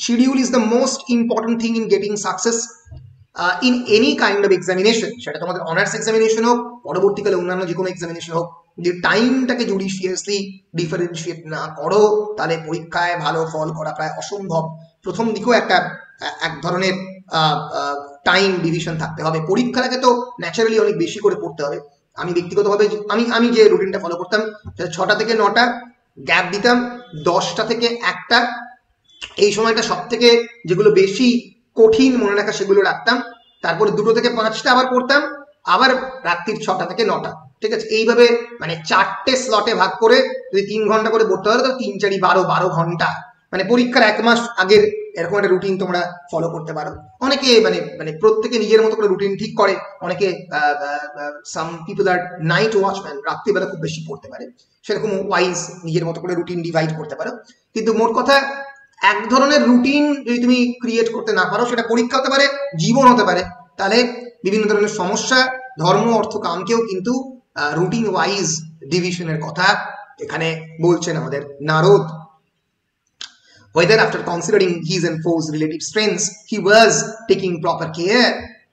Schedule is the most important thing in getting success in any kind of examination. সেটা তোমাদের অনার্স এক্সামিনেশন হোক, পরবর্তীকালে অন্যান্য যে কোনো এক্সামিনেশন হোক, যে টাইমটাকে জুডিশিয়াসলি ডিফারেন্সিয়েট না করো, তাহলে পরীক্ষায় ভালো ফল করা প্রায় অসম্ভব। প্রথম দিকেও এক ধরনের টাইম ডিভিশন থাকতে হবে। পরীক্ষার আগে তো ন্যাচারালি অনেক বেশি করে পড়তে হবে। আমি ব্যক্তিগতভাবে আমি যে রুটিনটা ফলো করতাম, 6টা থেকে 9টা গ্যাপ দিতাম, 10টা থেকে 1টা এই সময়টা সব থেকে যেগুলো বেশি কঠিন মনে রাখা সেগুলো রাখতাম, তারপরে 2টো থেকে 5টা আবার পড়তাম, আবার রাত্রির 6টা থেকে 9টা। ঠিক আছে, এইভাবে মানে 4টে স্লটে ভাগ করে যদি 3 ঘন্টা করে পড়তে হবে, তাহলে 3 4 12 ঘন্টা, মানে পরীক্ষার 1 মাস আগের এরকম একটা রুটিন তোমরা ফলো করতে পারো। অনেকে মানে প্রত্যেকে নিজের মতো করে রুটিন ঠিক করে। অনেকে সাম পিপল আর নাইট ওয়াচম্যান, রাত্রিবেলা খুব বেশি পড়তে পারে, সেরকম ওয়াইজ নিজের মতো করে রুটিন ডিভাইড করতে পারো। কিন্তু মোট কথা, এক ধরনের রুটিন যদি তুমি ক্রিয়েট করতে না পারো, সেটা পরীক্ষা হতে পারে, জীবন হতে পারে, তাহলে বিভিন্ন ধরনের সমস্যা। ধর্ম, অর্থ, কামকেও কিন্তু রুটিন ওয়াইজ ডিভিশনের কথা এখানে বলছেন আমাদের Narad. whether after considering his and foes relative strengths he was taking proper care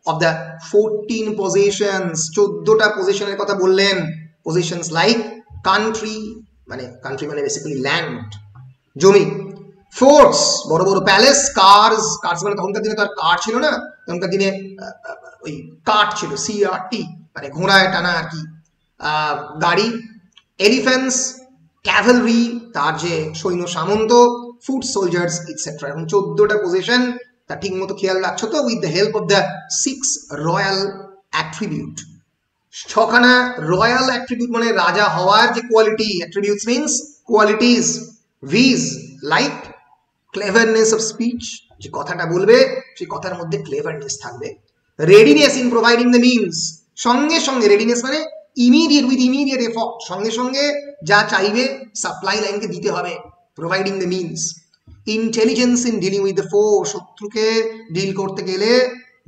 of the 14 possessions, 14টা পজিশনের কথা বললেন, possessions like country মানে বেসিক্যালি ল্যান্ড, জমি, ফোর্টস বড় বড় প্যালেস, কার্স মানে তখনকার দিনে তো আর কার ছিল না, তখনকার দিনে ওই কার্ট ছিল, CRT মানে ঘোড়ায় টানা আর কি গাড়ি, এলিফ্যান্টস, ক্যাভেলরি তার যে সৈন্য সামন্ত, ফুট সোলজার্স ইটসেট্রা। এবং 14টা পজিশন তা ঠিক মতো খেয়াল রাখছো তো, with the help of the 6 royal attribute. 6খানা রয়্যাল অ্যাট্রিবিউট মানে রাজা হওয়ার যে quality, attributes means qualities, viz like cleverness of speech, যে কথাটা বলবে সেই কথার মধ্যে ক্লেভারনেস থাকবে, readiness in providing the means, সঙ্গে সঙ্গে রেডিনেস মানে ইমিডিয়েট, উইথ ইমিডিয়েট এফর্ট, সঙ্গে সঙ্গে যা চাইবে সাপ্লাই লাইনকে দিতে হবে, providing the means, intelligence in dealing with the ফো, শত্রুকে ডিল করতে গেলে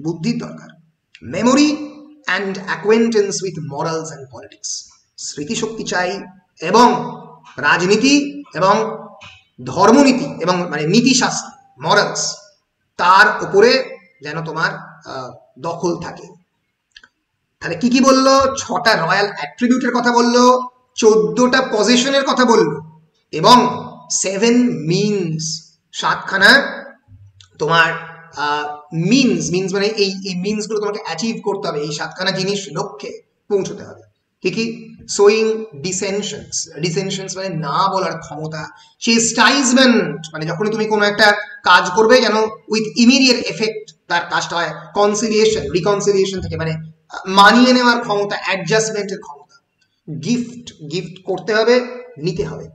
বুদ্ধির দরকার, memory and acquaintance with morals and politics, স্মৃতিশক্তি চাই, এবং রাজনীতি এবং ধর্মনীতি এবং মানে নীতিশাস্ত্র, মরালস, তার উপরে যেন তোমার দখল থাকে। তাহলে কি কি বললো? 6টা রয়্যাল অ্যাট্রিবিউটের কথা বললো, 14টা পজিশনের কথা বললো, এবং 7 মিনস, 7খানা তোমার মিনস মানে এই মিনস গুলো তোমাকে অ্যাচিভ করতে হবে, এই 7খানা জিনিস লক্ষ্যে পৌঁছতে হবে। কি কি? সোয়িং ডিসেনশনস মানে না বলার ক্ষমতা, চেস্টাইজমেন্ট মানে যখনই তুমি কোনো একটা কাজ করবে যেন উইথ ইমিডিয়েট এফেক্ট তার কাজটা হয়, রিকনসিলিয়েশন থেকে মানে মানিয়ে নেওয়ার ক্ষমতা, অ্যাডজাস্টমেন্টের ক্ষমতা, গিফট করতে হবে, নিতে হবে,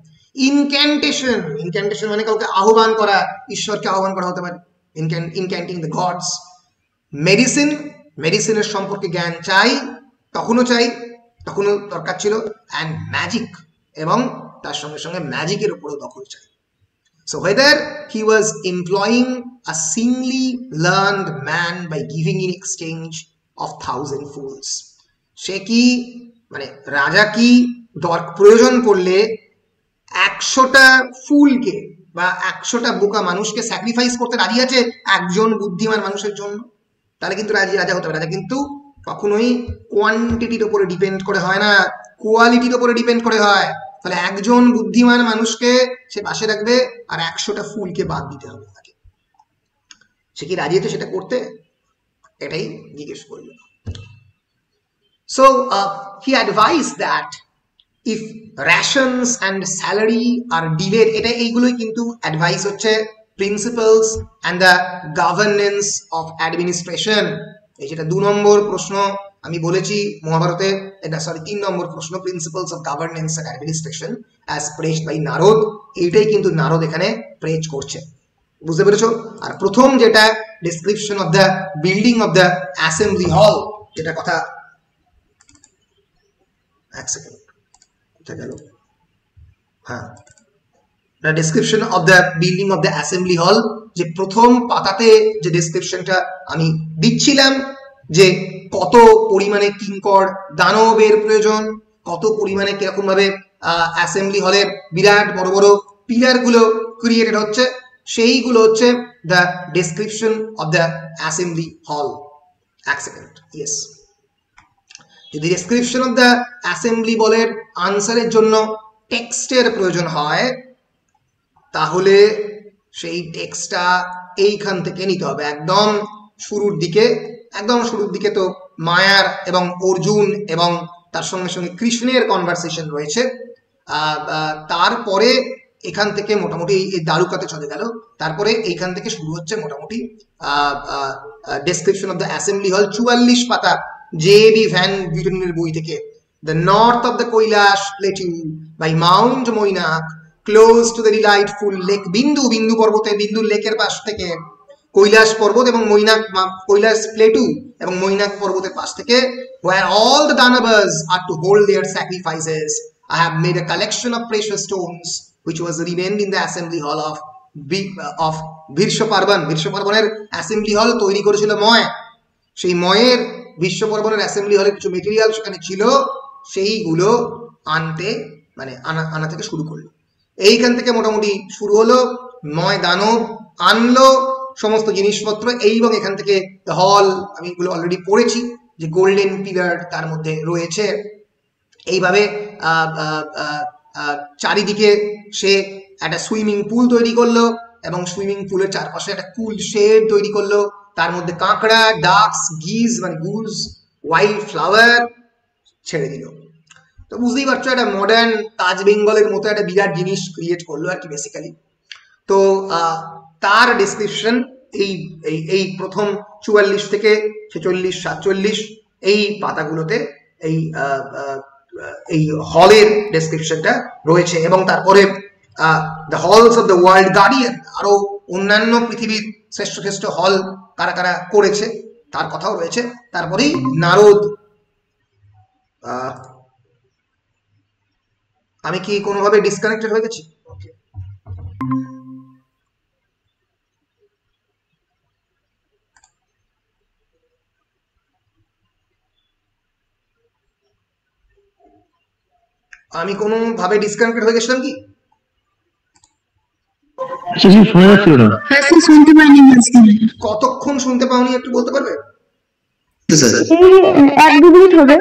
ইনক্যান্টেশন মানে কাউকে আহ্বান করা, ঈশ্বরকে আহ্বান করা হতে পারে, ইনক্যান্টিং দ্য গডস, মেডিসিনের সম্পর্কে জ্ঞান চাই, তখনও দরকার ছিল, অ্যান্ড ম্যাজিক, এবং তার সঙ্গে সঙ্গে ম্যাজিকের উপরও দখল চাই। So whether he was employing a singly learned man by giving in exchange of 1000 fools, সে কি মানে রাজা কি প্রয়োজন পড়লে 100টা ফুলকে বা 100টা বোকা মানুষকে স্যাক্রিফাইস করতে রাজি আছে একজন বুদ্ধিমান মানুষের জন্য, তাহলে কিন্তু রাজা হতে হবে। রাজা কিন্তু কখনোই কোয়ান্টিটির উপরে ডিপেন্ড করে হয় না, কোয়ালিটির উপরে ডিপেন্ড করে হয়। তাহলে একজন বুদ্ধিমান মানুষকে সে পাশে রাখবে আর 100টা ফুলকে বাদ দিতে হবে তাকে, সে কি রাজি আছে সেটা করতে? এটাই জিজ্ঞেস করলো। So he advised that if rations and salary are delayed, এটা এইগুলোই কিন্তু অ্যাডভাইস হচ্ছে, principles and the governance of administration. এই যেটা 2 নম্বর প্রশ্ন আমি বলেছি মহাভারতে, এটা 3 নম্বর প্রশ্ন, principles of governance and administration as praised by Narada, এইটাই কিন্তু নারদ এখানে প্রেজ করছে, বুঝতে পেরেছো? আর প্রথম যেটা description of the building of the assembly হল, যেটা কথা এক সেকেন্ড কোথায় গেল, হ্যাঁ, the description of the building of the assembly হল, যে প্রথম পাতাতে যে ডেসক্রিপশনটা আমি দিচ্ছিলাম, যে কত পরিমাণে কিঙ্কর দানবের প্রয়োজন, কত পরিমাণে কিরকম ভাবে অ্যাসেম্বলি হলের বিরাট বড় বড় পিলার গুলো ক্রিয়েটেড হচ্ছে, সেইগুলো হচ্ছে the description of the assembly হল। এক সেকেন্ড, ইয়েস, যদি ডেসক্রিপশন অফ দ্য অ্যাসেম্বলি বলের আনসারের জন্য টেক্সটের প্রয়োজন হয়, তাহলে সেই টেক্সটটা এইখান থেকে নিতে হবে, একদম শুরুর দিকে তো মায়ার এবং অর্জুন এবং তার সঙ্গে সঙ্গে কৃষ্ণের কনভারসেশন রয়েছে, তারপরে এখান থেকে মোটামুটি এই দ্বারকাতে চলে গেল, তারপরে এইখান থেকে শুরু হচ্ছে মোটামুটি ডেসক্রিপশন অফ দ্য অ্যাসেম্বলি হল, 44 পাতা জে.বি. ভ্যান বিউটেনের বই থেকে। The north of the Kailasa plateau by mount Mainaka close to the delightful lake Bindu, Bindu পর্বতে বিন্দু লেকের পাশ থেকে কৈলাস পর্বত এবং কৈলাস প্লেটু এবং মৈনাক পর্বতের পাশ থেকে, where all the Danavas are to hold their sacrifices, I have made a collection of precious stones which was remained in the assembly hall of ভীষ্মপার্বণ। ভীষ্মপার্বণের অ্যাসেম্বলি হল তৈরি করেছিল ময়, সেই ময়ের ভীষ্মপার্বণের অ্যাসেম্বলি হলে কিছু মেটেরিয়াল সেখানে ছিল, সেইগুলো আনা থেকে শুরু করলো। এইখান থেকে মোটামুটি শুরু হলো নয় দানব আনলো সমস্ত জিনিসপত্র এবং এখান থেকে হল, আমি এগুলো অলরেডি পড়েছি যে গোল্ডেন পিলার তার মধ্যে রয়েছে। এইভাবে চারিদিকে সে একটা সুইমিং পুল তৈরি করলো এবং সুইমিং পুলের চারপাশে একটা কুল শেড তৈরি করলো, তার মধ্যে কাঁকড়া, ডাকস, গিজ মানে গুজ, ওয়াইল্ড ফ্লাওয়ার ছেড়ে দিল। তো বুঝতেই পারছো একটা মডার্ন তাজ বেঙ্গলের মতো একটা বিরাট জিনিস ক্রিয়েট করলো আর কি বেসিক্যালি। তো তার ডেসক্রিপশন এই এই এই প্রথম 44 থেকে 46, 47 এই পাতাগুলোতে এই এই হলের ডেসক্রিপশনটা রয়েছে। এবং তারপরে the halls of the world guardian, আরো অন্যান্য পৃথিবীর শ্রেষ্ঠ শ্রেষ্ঠ হল কারা কারা করেছে তার কথাও রয়েছে। তারপরেই নারদ, আমি কি কোনোভাবে ডিসকানেক্টেড হয়ে গেছি? আমি কোনোভাবে ডিসকানেক্টেড হয়ে গেছিলাম কি? শোনা যাচ্ছিল না। শুনতে পাইনি। কতক্ষণ শুনতে পাওনি একটু বলতে পারবে? 1-2 মিনিট হবে।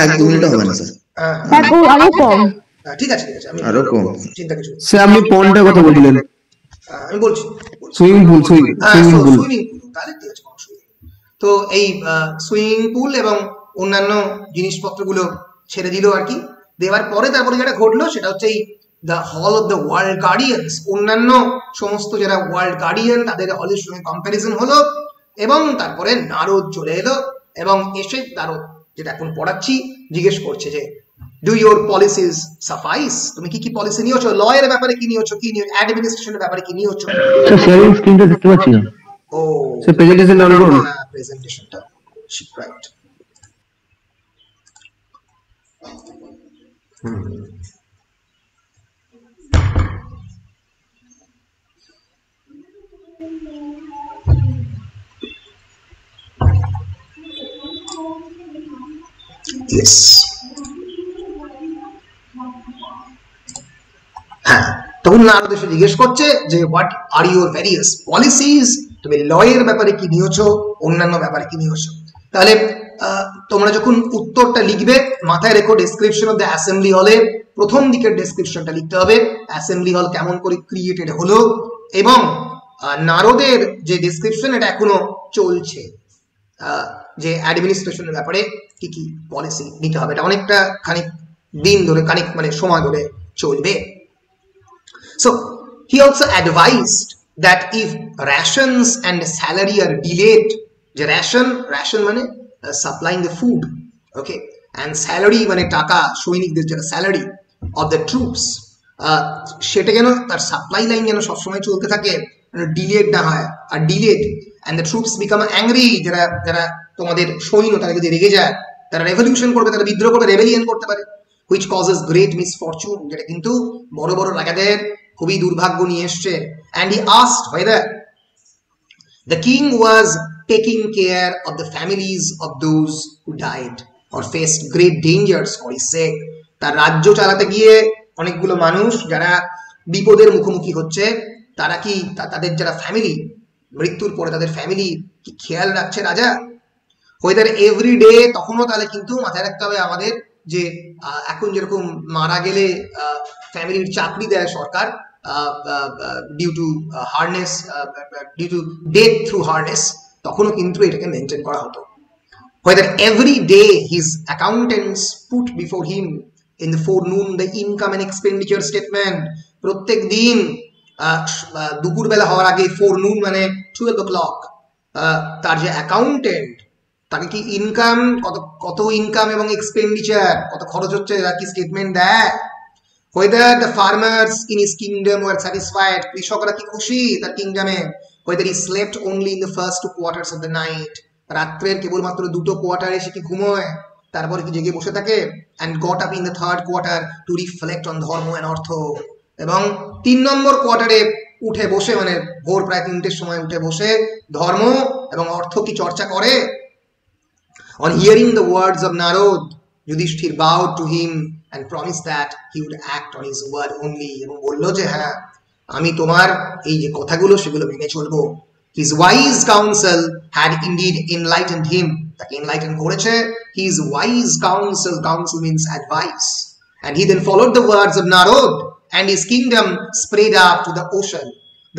1-2 মিনিট হবে না স্যার, আরো কম। ঠিক আছে ঠিক আছে, আমি আরো কম। চিন্তা কিছু। স্যার আপনি পন্ডের কথা বলছিলেন। আমি বলছি সুইমিং পুল, সুইমিং পুল, তাহলে ঠিক আছে। তো এই সুইমিং পুল এবং অন্যান্য জিনিসপত্রগুলো ছেড়ে দিল আর কি। দেওয়ার পরে তারপরে যেটা ঘটলো সেটা হচ্ছে এই the hall of the world guardians, অন্যান্য সমস্ত যারা ওয়ার্ল্ড গার্ডিয়ান তাদের হলের সঙ্গে কম্প্যারিজন হলো এবং তারপরে নারদ চলে এলো এবং এসে নারদ, যেটা এখন পড়াচ্ছি, জিজ্ঞেস করছে যে ডু ইউর পলিসিস সাফাইস, তুমি কি কি পলিসি নিয়েছো, লয়ের ব্যাপারে কি নিয়েছো, কি নিয়েছো, অ্যাডমিনিস্ট্রেশনের ব্যাপারে কি নিয়েছো। শেয়ারিং স্ক্রিনটা দেখতে পাচ্ছি না। ও স্যার প্রেজেন্টেশন ডাউন করুন। প্রেজেন্টেশনটা রাইট। Yes. হ্যাঁ, তখন নারদ এসে জিজ্ঞেস করছে যে what are your various policies, তুমি লয়ের ব্যাপারে কি নিয়েছো, অন্যান্য ব্যাপারে কি নিয়েছো। তাহলে তোমরা যখন উত্তরটা লিখবে মাথায় রেখো ডেসক্রিপশন অফ দ্য অ্যাসেম্বলি হলে প্রথম দিকের ডেসক্রিপশনটা লিখতে হবে, অ্যাসেম্বলি হল কেমন করে ক্রিয়েটেড হলো, এবং নারদের যে ডেসক্রিপশন এটা এখনো চলছে, যে অ্যাডমিনিস্ট্রেশনের ব্যাপারে কি কি পলিসি নিতে হবে, এটা অনেকটা খানিক দিন ধরে, খানিক মানে সময় ধরে চলবে। So he also advised that if rations and salary are delayed, the ration মানে supplying the food, okay, and salary মানে টাকা, সৈনিকদের যেটা salary of the troops, সেটা যেন তার সাপ্লাই লাইন যেন সবসময় চলতে থাকে, ডিলেড না হয়। আর delayed and the troops become angry, যারা তোমাদের সৈন্য তারা যদি রেগে যায় তারা রেভলিউশন করবে, তারা বিদ্রোহ করবে, রেবেলিয়ন করতে পারে, which causes great misfortune, যেটা কিন্তু বড় বড় রাজাদের খুবই দুর্ভাগ্য নিয়ে এসছে। and he asked whether the king was taking care of the families of those who died or faced great dangers for his sake, তার রাজ্য চালাতে গিয়ে অনেকগুলো মানুষ যারা বিপদের মুখোমুখি হচ্ছে তারা কি তাদের যারা ফ্যামিলি, মৃত্যুর পরে তাদের ফ্যামিলি কি খেয়াল রাখছে রাজা। whether every day, তখনও তাহলে কিন্তু মাথায় রাখতে হবে আমাদের যে এখন যেরকম মারা গেলে ফ্যামিলির চাকরি দেয় সরকার due to harness, due to death through harness, তখনও কিন্তু এটাকে মেনটেন করা হতো। whether every day his accountants put before him in the forenoon the income and expenditure statement, প্রত্যেক দিন দুপুরবেলা হওয়ার আগে, forenoon মানে 12 o'clock, তার যে অ্যাকাউন্টেন্ট তাকে কি ইনকাম কত ইনকাম এবং এক্সপেন্ডিচার কত খরচ হচ্ছে তার কি স্টেটমেন্ট দেয়। whether the farmers in his kingdom were satisfied, কৃষকরা কি খুশি তার কিংডমে। whether he slept only in the first 2 quarters of the night, রাত্রের কেবলমাত্র 2টো কোয়ার্টারে সে কি ঘুমোয়, তারপরে কি জেগে বসে থাকে। and got up in the 3rd quarter to reflect on ধর্ম and অর্থ, এবং 3 নম্বর কোয়ার্টারে উঠে বসে, মানে ভোর প্রায় 3টের সময় উঠে বসে ধর্ম এবং অর্থ কি চর্চা করে। on hearing the words of Narod, Yudhishthir bowed to him and promised that he would act on his word only, এবং বলল যে হ্যাঁ আমি তোমার এই যে কথাগুলো সেগুলো মেনে চলবো। His wise counsel had indeed enlightened him. তাকে enlighten করেছে। His wise counsel, counsel means advice. And he then followed the words of Narod, and his kingdom spread up to the ocean.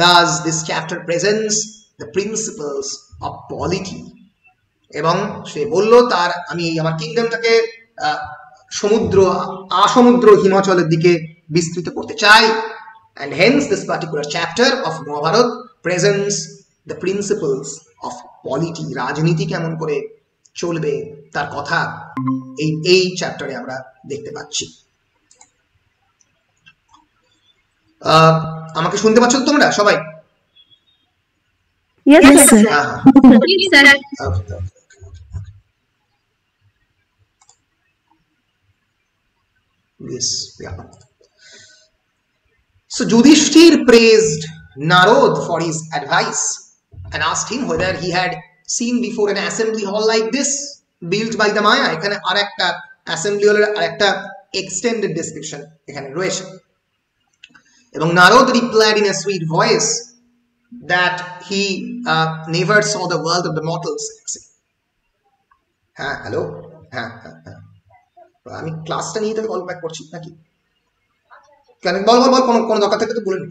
Thus, this chapter presents the principles of polity. এবং সে বলল তার আমি আমার কিংডমটাকে সমুদ্র আসমুদ্র হিমাচলের দিকে বিস্তৃত করতে চাই। And hence this particular chapter of Mahabharata presents the principles of polity. রাজনীতি কেমন করে চলবে তার কথা এই চ্যাপ্টারে আমরা দেখতে পাচ্ছি। আমাকে শুনতে পাচ্ছ তোমরা সবাই? Yes, sir. Yes, sir. Okay. Yes, yeah. So Yudhishthir praised Narod for his advice and asked him whether he had seen before an assembly hall like this built by the Maya. এখানে আরেকটা assembly hall এর আরেকটা extended description এখানে রয়েছে। এবং Narod replied in a sweet voice that he never saw the world of the mortals. হ্যাঁ hello হ্যাঁ হ্যাঁ হ্যাঁ আমি ক্লাসটা নিয়ে তোকে কল ব্যাক করছি নাকি? কেন বল বল বল কোনো দরকার থেকে তো বলে নি।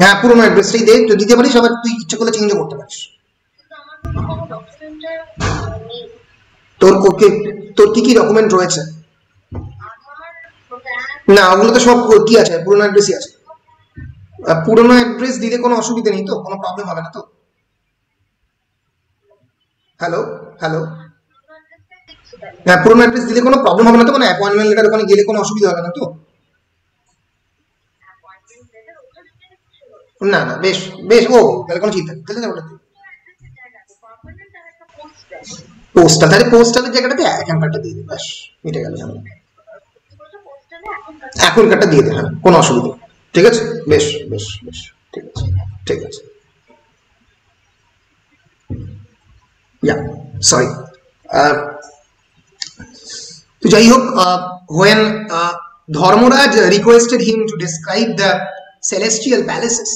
হ্যাঁ পুরোনো অ্যাড্রেসটাই দে, তো দিতে পারিস, আবার তুই ইচ্ছা করলে চেঞ্জও করতে পারিস। তোর কি কি ডকুমেন্ট রয়েছে? না ওগুলো তো সব কি আছে, পুরোনো অ্যাড্রেসই আছে। পুরোনো অ্যাড্রেস দিলে কোনো অসুবিধা নেই তো, কোনো প্রবলেম হবে না তো? হ্যালো হ্যালো হ্যাঁ পুরোনো অ্যাড্রেস দিলে কোনো প্রবলেম হবে না তো? মানে অ্যাপয়েন্টমেন্ট লেটার ওখানে গেলে কোনো অসুবিধা হবে না তো? না না বেশ বেশ, ও তাহলে কোনো চিন্তা নেই, তাহলে ওটা পোস্টাল, তাহলে পোস্টালের জায়গাটাতে এখানকারটা দিয়ে দেবে, ব্যাস মিটে গেল ঝামেলা। এখনকারটা দিয়ে দে, হ্যাঁ কোনো অসুবিধা নেই, ঠিক আছে বেশ বেশ বেশ ঠিক আছে ঠিক আছে। Yeah, sorry. তো যাই হোক, when Dharmaraj requested him to describe the celestial palaces,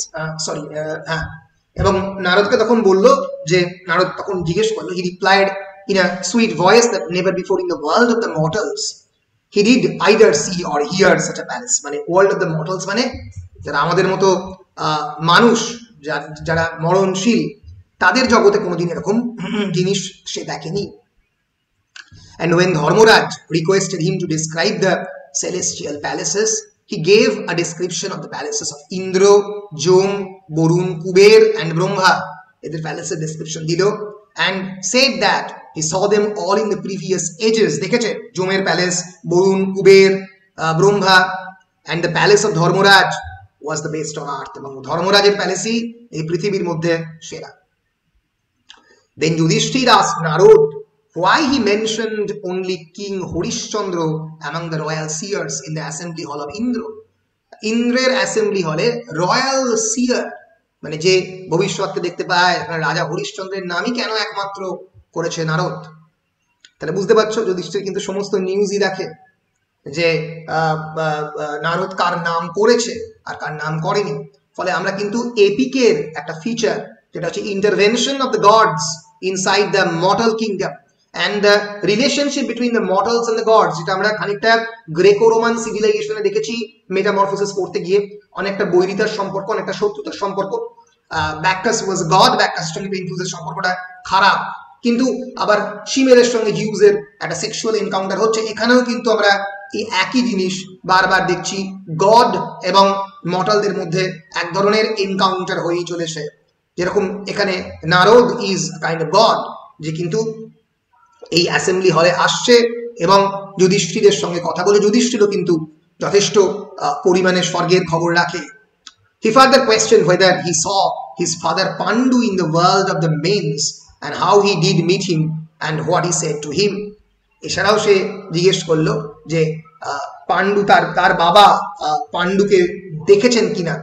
এবং নারদকে তখন বলল যে, নারদ তখন জিজ্ঞেস করলো, he replied in a sweet voice that never before in the world of the mortals he did either see or hear such a palace. মানে world of the mortals মানে যারা আমাদের মতো মানুষ, যারা মরণশীল, তাদের জগতে কোনোদিন এরকম জিনিস সে দেখেনি। And when Dharmaraj requested him to describe the celestial palaces, he gave a description of the palaces of Indra, Jom, Borun, Kuber and Brahma. এদের প্যালেসের ডেসক্রিপশন দিল and said that he saw them all in the previous ages. দেখেছে জোমের palace, Varun, Kuber, Brahma, and the palace of Dharmaraj was the best on earth. এবং ধর্মরাজের প্যালেসই এই পৃথিবীর মধ্যে সেরা। Then Yudhishthir asked Narod why he mentioned only King Harishchandra among the royal seers in the assembly hall of Indra. ইন্দ্রের assembly হলে royal সিয়ার মানে যে ভবিষ্যৎকে দেখতে পায় রাজা হরিশ্চন্দ্রের নামই কেন একমাত্র করেছে নারদ? তাহলে বুঝতে পারছো যুধিষ্ঠির কিন্তু সমস্ত নিউজই দেখে যে নারদ কার নাম করেছে আর কার নাম করেনি। ফলে আমরা কিন্তু এপিকের একটা ফিচার যেটা হচ্ছে intervention of the gods inside the mortal kingdom and the relationship between the mortals and the gods, যেটা আমরা খানিকটা গ্রেকো রোমান সিভিলাইজেশনে দেখেছি মেটামরফোসিস পড়তে গিয়ে, অনেকটা বৈরিতার সম্পর্ক, অনেকটা শত্রুতার সম্পর্ক। ব্যাকটাস ওয়াজ গড, ব্যাকটাসের সঙ্গে পেইন্টুসের সম্পর্কটা খারাপ, কিন্তু আবার শিমেরের সঙ্গে জিউসের একটা সেক্সুয়াল এনকাউন্টার হচ্ছে। এখানেও কিন্তু আমরা এই একই জিনিস বারবার দেখছি, গড এবং মর্টালদের মধ্যে এক ধরনের এনকাউন্টার হয়েই চলেছে। যেরকম এখানে Narada is kind of god, যে কিন্তু এই অ্যাসেম্বলি হলে আসছে এবং যুধিষ্ঠিরের সঙ্গে কথা বলে। যুধিষ্ঠিরও কিন্তু যথেষ্ট পরিমাণে স্বর্গের খবর রাখে। He further questioned whether he saw his father Pandu in the world of the mains and how he did meet him and what he said to him. এছাড়াও সে জিজ্ঞেস করলো যে পান্ডু তার বাবা পান্ডুকে দেখেছেন কিনা,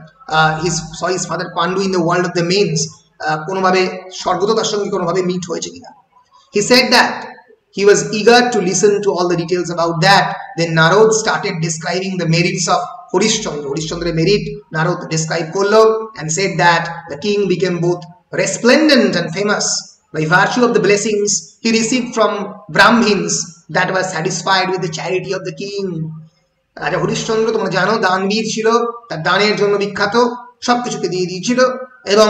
saw his father Pandu in the world of the mains, কোনোভাবে স্বর্গদূতার সঙ্গে কোনোভাবে মিট হয়েছে কিনা। He said that he was eager to listen to all the details about that. Then Narod started describing the merits of Harishchandra. Harishchandra merit Narod described korlo and said that the king became both resplendent and famous by virtue of the blessings he received from Brahmins that were satisfied with the charity of the king. রাজা হরিশ্চন্দ্র তোমরা জানো দানবীর ছিল, তার দানের জন্য বিখ্যাত, সবকিছুকে দিয়ে দিয়েছিল এবং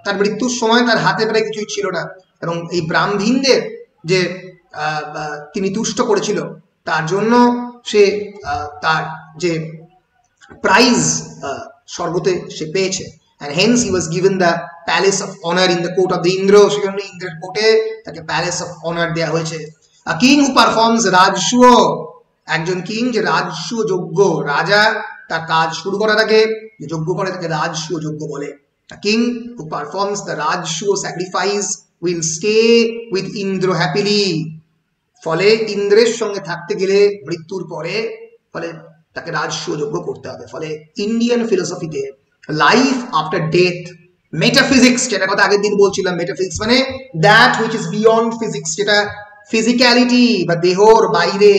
তার মৃত্যুর সময় তার হাতে প্রায় কিছুই ছিল না এবং এই ব্রাহ্মণদের যে তিনি তুষ্ট করেছিল তার জন্য সে তার যে প্রাইজ স্বর্গতে সে পেয়েছে, and hence he was given the palace of honor in the court of the Indra. সেজন্য ইন্দ্রের কোর্টে তাকে palace of honor দেয়া হয়েছে. A king who performs rajsuo, একজন কিং যে রাজসূয় যজ্ঞ, রাজা তার কাজ শুরু করার আগে যে যজ্ঞ করে তাকে রাজসূয় যজ্ঞ বলে. A king who performs the rajsuo sacrifice will stay with Indra happily. ফলে ইন্দ্রের সঙ্গে থাকতে গেলে মৃত্যুর পরে ফলে তাকে রাজসূয় যজ্ঞ করতে হবে. ফলে ইন্ডিয়ান ফিলোসফিতে লাইফ আফটার ডেথ, মেটাফিজিক্স, যেটা কথা আগের দিন বলছিলাম, মেটাফিজিক্স মানে that which is beyond physics, যেটা ফিজিক্যালিটি বা দেহর বাইরে,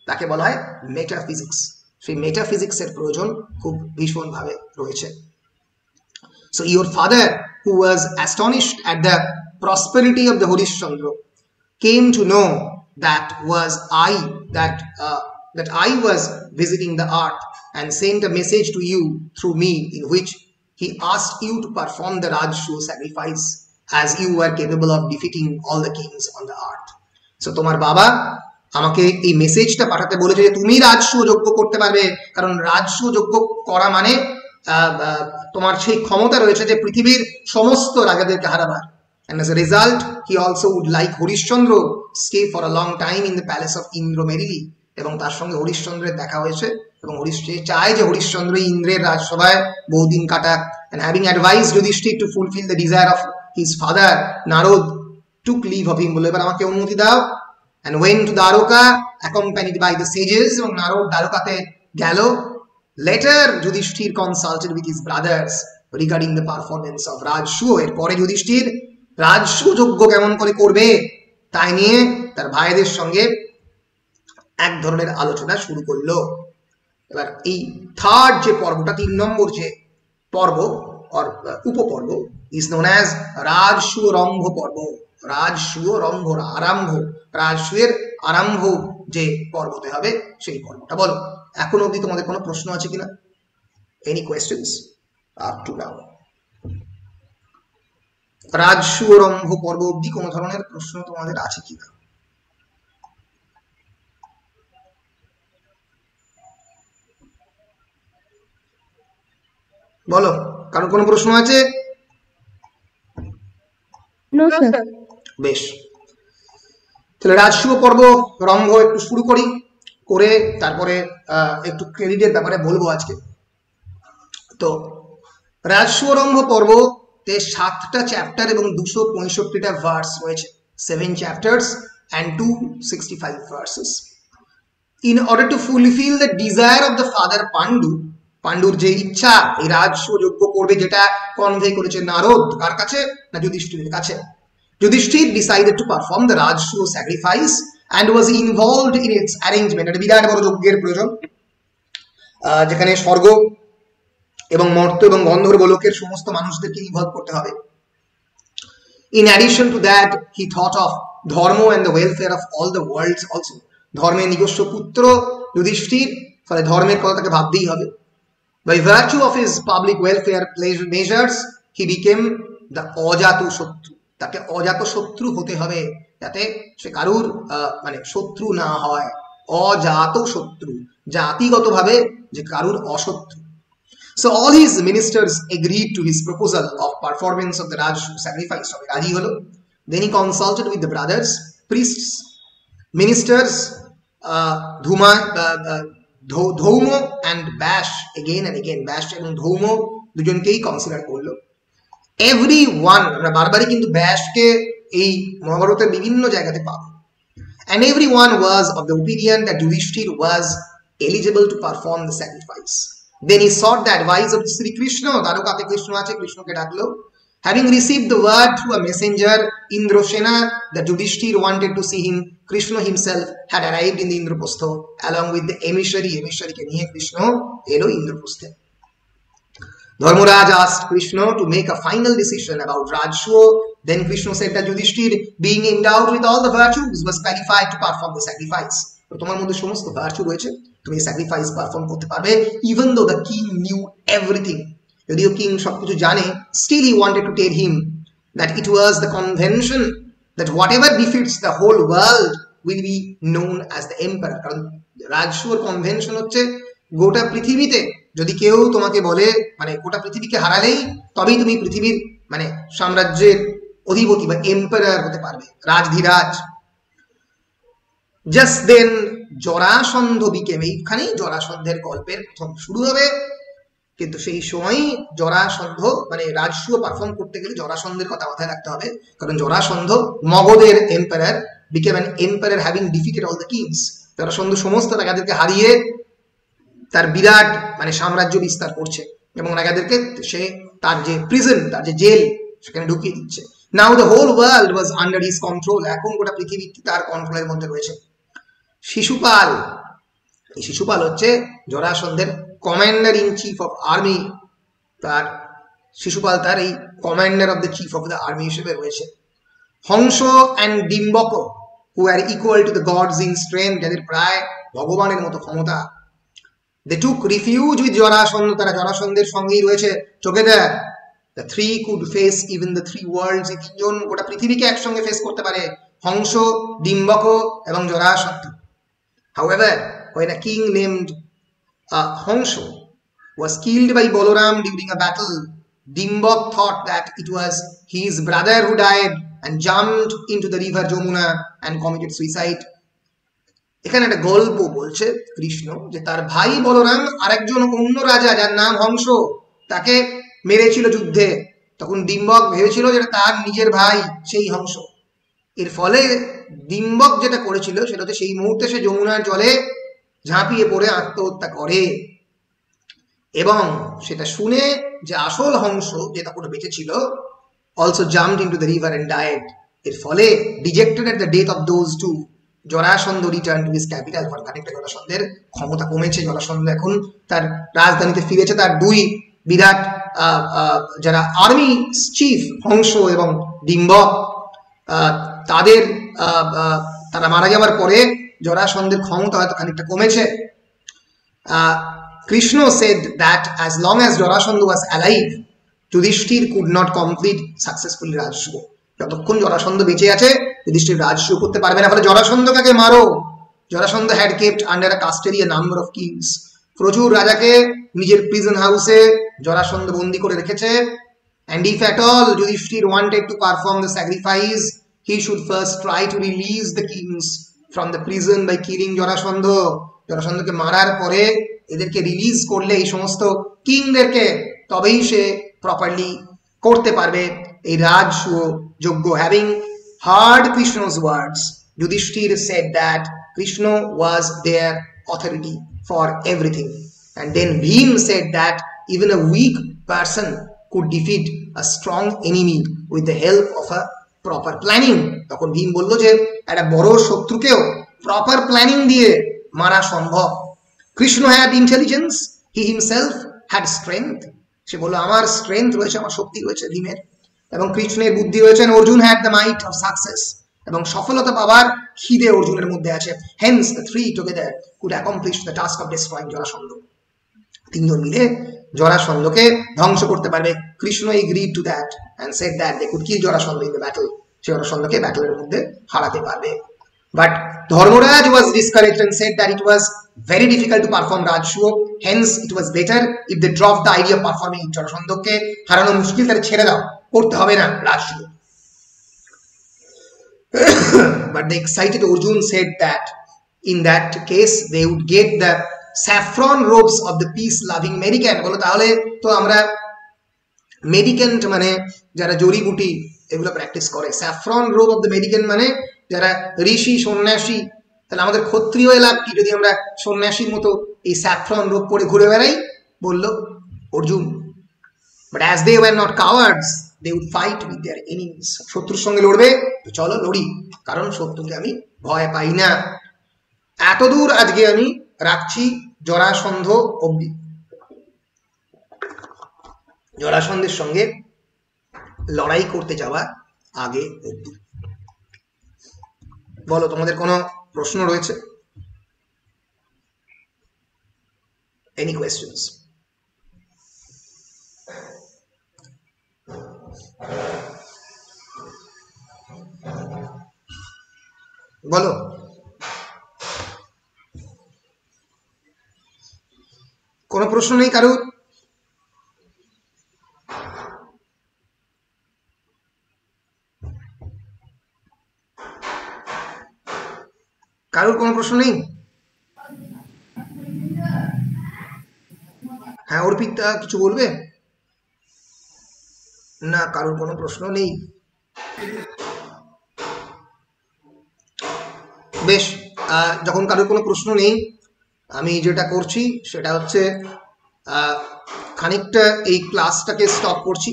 তাকে বলা হয় মেটাফিজিক্স. সেই মেটাফিজিক্সের প্রয়োজন খুব ভীষণভাবে রয়েছে. So your father, who was astonished at the prosperity of the Harishchandra, came to know that I was visiting the earth and sent a message to you through me in which he asked you to perform the Rajsuo sacrifice as you were capable of defeating all the kings on the earth. So তোমার বাবা আমাকে এই মেসেজটা পাঠাতে বলেছে যে তুমি রাজসূয় যজ্ঞ করতে পারবে, কারণ রাজসূয় যজ্ঞ করা মানে তোমার সেই ক্ষমতা রয়েছে যে পৃথিবীর সমস্ত রাজাদেরকে হারাবার. And as a result, he also would like Harishchandra stay for a long time in the palace of Indra merrily. এবং তার সঙ্গে হরিশ্চন্দ্রের দেখা হয়েছে এবং চায় যে হরিশ্চন্দ্র ইন্দ্রের রাজসভায় বহুদিন কাটাক. And having advised Yudhishthir to fulfill the desire of his father, Narod took leave of him. বলে এবার আমাকে অনুমতি দাও. And went to Dwaroka accompanied by the sages. এবং নারদ দ্বারকাতে গেল. Later Yudhishthir consulted with his brothers regarding the performance of Rajsuo. এরপরে যুধিষ্ঠির রাজসূয় যজ্ঞ কেমন করে করবে তাই নিয়ে তার ভাইদের সঙ্গে এক ধরনের আলোচনা শুরু করলো. এবার এই থার্ড যে পর্বটা, 3 নম্বর যে পর্ব or উপপর্ব, is known as Rajasuya রম্ভ পর্ব. রাজসূয় রম্ভ, আরম্ভ, রাজসূয়ের আরম্ভ যে পর্বতে হবে সেই পর্বটা বলো. এখন অবধি তোমাদের কোনো প্রশ্ন আছে কিনা? এনি কোয়েশ্চেন্স আপ টু নাও? রাজসূয় রম্ভ পর্ব অবধি কোনো ধরনের প্রশ্ন তোমাদের আছে কিনা? বলো, কারণ কোনো প্রশ্ন আছে? No sir. বেশ, তাহলে রাজসূয় পর্ব রম্ভ একটু শুরু করি, করে তারপরে একটু ক্রেডিটের ব্যাপারে বলবো আজকে. তো রাজসূয় রম্ভ পর্বতে 7টা চ্যাপ্টার এবং 265টা ভার্স রয়েছে. 7 chapters and 265 verses. In order to fulfill the desire of the father Pandu, পাণ্ডুর যে ইচ্ছা এই রাজসূয় যজ্ঞ করবে, যেটা কনভে করেছে নারদ কার কাছে না যুধিষ্ঠিরের কাছে, Yudhishthir decided to perform the Rajsuo sacrifice and was involved in its arrangement. এটা বিরাট বড় যজ্ঞের প্রয়োজন, যেখানে স্বর্গ এবং মর্ত্য এবং গন্ধর্ব লোকের সমস্ত মানুষদেরকে ইনভলভ করতে হবে. In addition to that, he thought of dharma and the welfare of all the worlds also. ধর্মের নিজস্ব পুত্র যুধিষ্ঠির, ফলে ধর্মের কথা তাকে ভাবতেই হবে. By virtue of his public welfare measures, he became the অজাত শত্রু. তাকে অজাত শত্রু হতে হবে, যাতে সে কারুর মানে শত্রু না হয়. অজাত শত্রু, জাতিগতভাবে যে কারুর অশত্রু. So all his ministers agreed to his proposal of performance of the Rajsuo sacrifice. সবাই রাজি হলো. Then he consulted with the brothers, priests, ministers, Dhaumya and ব্যাস. again and again ব্যাস এবং ধৌম দুজনকেই কনসিডার করলো. Everyone, আমরা বারবারই কিন্তু ব্যাসকে এই মহাভারতের বিভিন্ন জায়গাতে পাবো. And everyone was of the opinion that Yudhishthir was eligible to perform the sacrifice. Then he sought the advice of Sri Krishna. দ্বারকাতে Krishna আছে, কৃষ্ণকে ডাকলো. Having received the word through a messenger, Indrasena, that Yudhishthir wanted to see him, Krishna himself had arrived in the Indraprastha along with the emissary. Emissary ke niye Krishna elo Indraprastha. Dharmaraj asked Krishna to make a final decision about Rajshuo. Then Krishna said that Yudhishthir, being endowed with all the virtues, was qualified to perform the sacrifice. তোমার মধ্যে সমস্ত virtue রয়েছে, তুমি sacrifice perform করতে পারবে, even though the king knew everything. যদিও king সবকিছু জানে, still he wanted to tell him that it was the convention that whatever befits the whole world will be known as the emperor. কারণ রাজসুর convention হচ্ছে গোটা পৃথিবীতে যদি কেউ তোমাকে বলে মানে গোটা পৃথিবীকে হারালেই তবেই তুমি পৃথিবীর মানে সাম্রাজ্যের অধিপতি বা এম্পারার হতে পারবে, রাজধিরাজ। জাস্ট দেন জরাসন্ধ বিকেম, এইখানেই জরাসন্ধের গল্পের প্রথম শুরু হবে। কিন্তু সেই সময়ই জরাসন্ধ মানে রাজসূয় পারফর্ম করতে গেলে জরাসন্ধের কথা মাথায় রাখতে হবে, কারণ জরাসন্ধ মগধের emperor became an emperor having defeated all the kings. Jarasandh সমস্ত রাজাদেরকে হারিয়ে তার বিরাট মানে সাম্রাজ্য বিস্তার করছে এবং রাজাদেরকে সে তার যে প্রিজন, তার যে জেল সেখানে ঢুকিয়ে দিচ্ছে। Now the whole world was under his control, এখন গোটা পৃথিবী তার কন্ট্রোলের মধ্যে রয়েছে। শিশুপাল, এই শিশুপাল হচ্ছে জরাসন্ধের commander in chief of army, তার শিশুপাল তার এই commander of the chief of the army হিসেবে রয়েছে। Hamsa and Dimbhaka who are equal to the gods in strength, যাদের প্রায় ভগবানের মতো ক্ষমতা, they took refuge with Jarasandh, তারা জরাসন্ধের সঙ্গেই রয়েছে। Together the three could face even the three worlds, এই তিনজন গোটা পৃথিবীকে একসঙ্গে ফেস করতে পারে, হংস, ডিম্বক এবং Jarasandha. However, when a king named Hansho was killed by Balaram during a battle, Dimbok thought that it was his brother who died and jumped into the river Jamuna and committed suicide. এখানে একটা গল্প বলছে কৃষ্ণ যে তার ভাই বলরাম আরেকজন অন্য রাজা যার নাম হংস তাকে মেরেছিল যুদ্ধে। তখন ডিম্বক ভেবেছিল যে তার নিজের ভাই সেই হংস। এর ফলে ডিম্বক যেটা করেছিল সেটা হচ্ছে সেই মুহূর্তে সে যমুনার জলে ঝাঁপিয়ে পড়ে আত্মহত্যা করে এবং সেটা শুনে যে আসল হংস যে তখন বেঁচে ছিল also jumped into the river and died. এর ফলে dejected at the death of those two, Jarasandha return to his capital. খানিকটা জরাসন্ধের ক্ষমতা কমেছে, জরাসন্ধ এখন তার রাজধানীতে ফিরেছে। তার দুই বিরাট যারা আর্মি চিফ হংস এবং ডিম্বক তারা মারা যাওয়ার পরে জরাসন্ধের ক্ষমতা হয়তো খানিকটা কমেছে। Krishna said that as long as Jarasandha was alive, Yudhishthir could not complete successfully Rajshuo. যতক্ষণ জরাসন্ধ বেঁচে আছে যুধিষ্ঠির রাজসূয় করতে পারবে না। ফলে জরাসন্ধকে মারো। Jarasandha had kept under a custody a number of kings, প্রচুর রাজাকে নিজের প্রিজন হাউসে জরাসন্ধ বন্দী করে রেখেছে। And if at all Yudhishthir wanted to perform the sacrifice, he should first try to release the kings from the prison by killing Jarasandha. জরাসন্ধকে মারার পরে এদেরকে রিলিজ করলে এই সমস্ত কিংদেরকে তবেই সে প্রপারলি করতে পারবে এই রাজসূয় যজ্ঞ। Having heard Krishna's words, Yudhishthir said that Krishna was their authority for everything. And then Bhim said that even a weak person could defeat a strong enemy with the help of a proper planning. তখন ভীম বলল যে একটা বড় শত্রুকেও proper planning দিয়ে মারা সম্ভব। Krishna had intelligence, he himself had strength. সে বলল আমার স্ট্রেংথ রয়েছে, আমার শক্তি রয়েছে ভীমের, এবং কৃষ্ণের বুদ্ধি রয়েছে। Arjun had the might of success, এবং সফলতা পাওয়ার খিদে অর্জুনের মধ্যে আছে। Hence the three together could accomplish the task of destroying Jarasandh. তিনজন মিলে জরাসন্ধকে ধ্বংস করতে পারবে। Krishna agreed to that and said that they could kill Jarasandh in the battle. জরাসন্ধকে ব্যাটলের মধ্যে হারাতে পারবে। But Dharmaraj was discouraged and said that it was very difficult to perform Rajshuo, hence it was better if they dropped the idea of performing it. জরাসন্ধকে হারানো মুশকিল, তাহলে ছেড়ে দাও, করতে হবে না Rajasuya. But the excited Arjun said that in that case they would get the saffron robes of the peace-loving mendicant. বলো তাহলে তো আমরা মেডিকেন্ট মানে যারা জড়িবুটি এগুলো প্র্যাকটিস করে, স্যাফরন রোব অফ দ্য মেডিকেন্ট মানে যারা ঋষি সন্ন্যাসী, তাহলে আমাদের ক্ষত্রিয় লাভ কি যদি আমরা সন্ন্যাসীর মতো এই স্যাফরন রোব পরে ঘুরে বেড়াই, বলল Arjun. But as they were not cowards, they would fight with their enemies. শত্রুর সঙ্গে লড়বে, তো চলো লড়ি, কারণ শত্রুকে আমি ভয় পাই না। এতদূর আজকে আমি রাখছি জরাসন্ধ অবধি, জরাসন্ধের সঙ্গে লড়াই করতে যাওয়ার আগে অবধি। বলো, তোমাদের কোনো প্রশ্ন রয়েছে? Any questions? বলো। কোনো প্রশ্ন নেই কারুর? কারুর কোনো প্রশ্ন নেই? হ্যাঁ, অর্পিতা কিছু বলবে? না, কারোর কোনো প্রশ্ন নেই। বেশ, যখন কারোর কোনো প্রশ্ন নেই, আমি যেটা করছি সেটা হচ্ছে খানিকটা এই ক্লাসটাকে স্টপ করছি।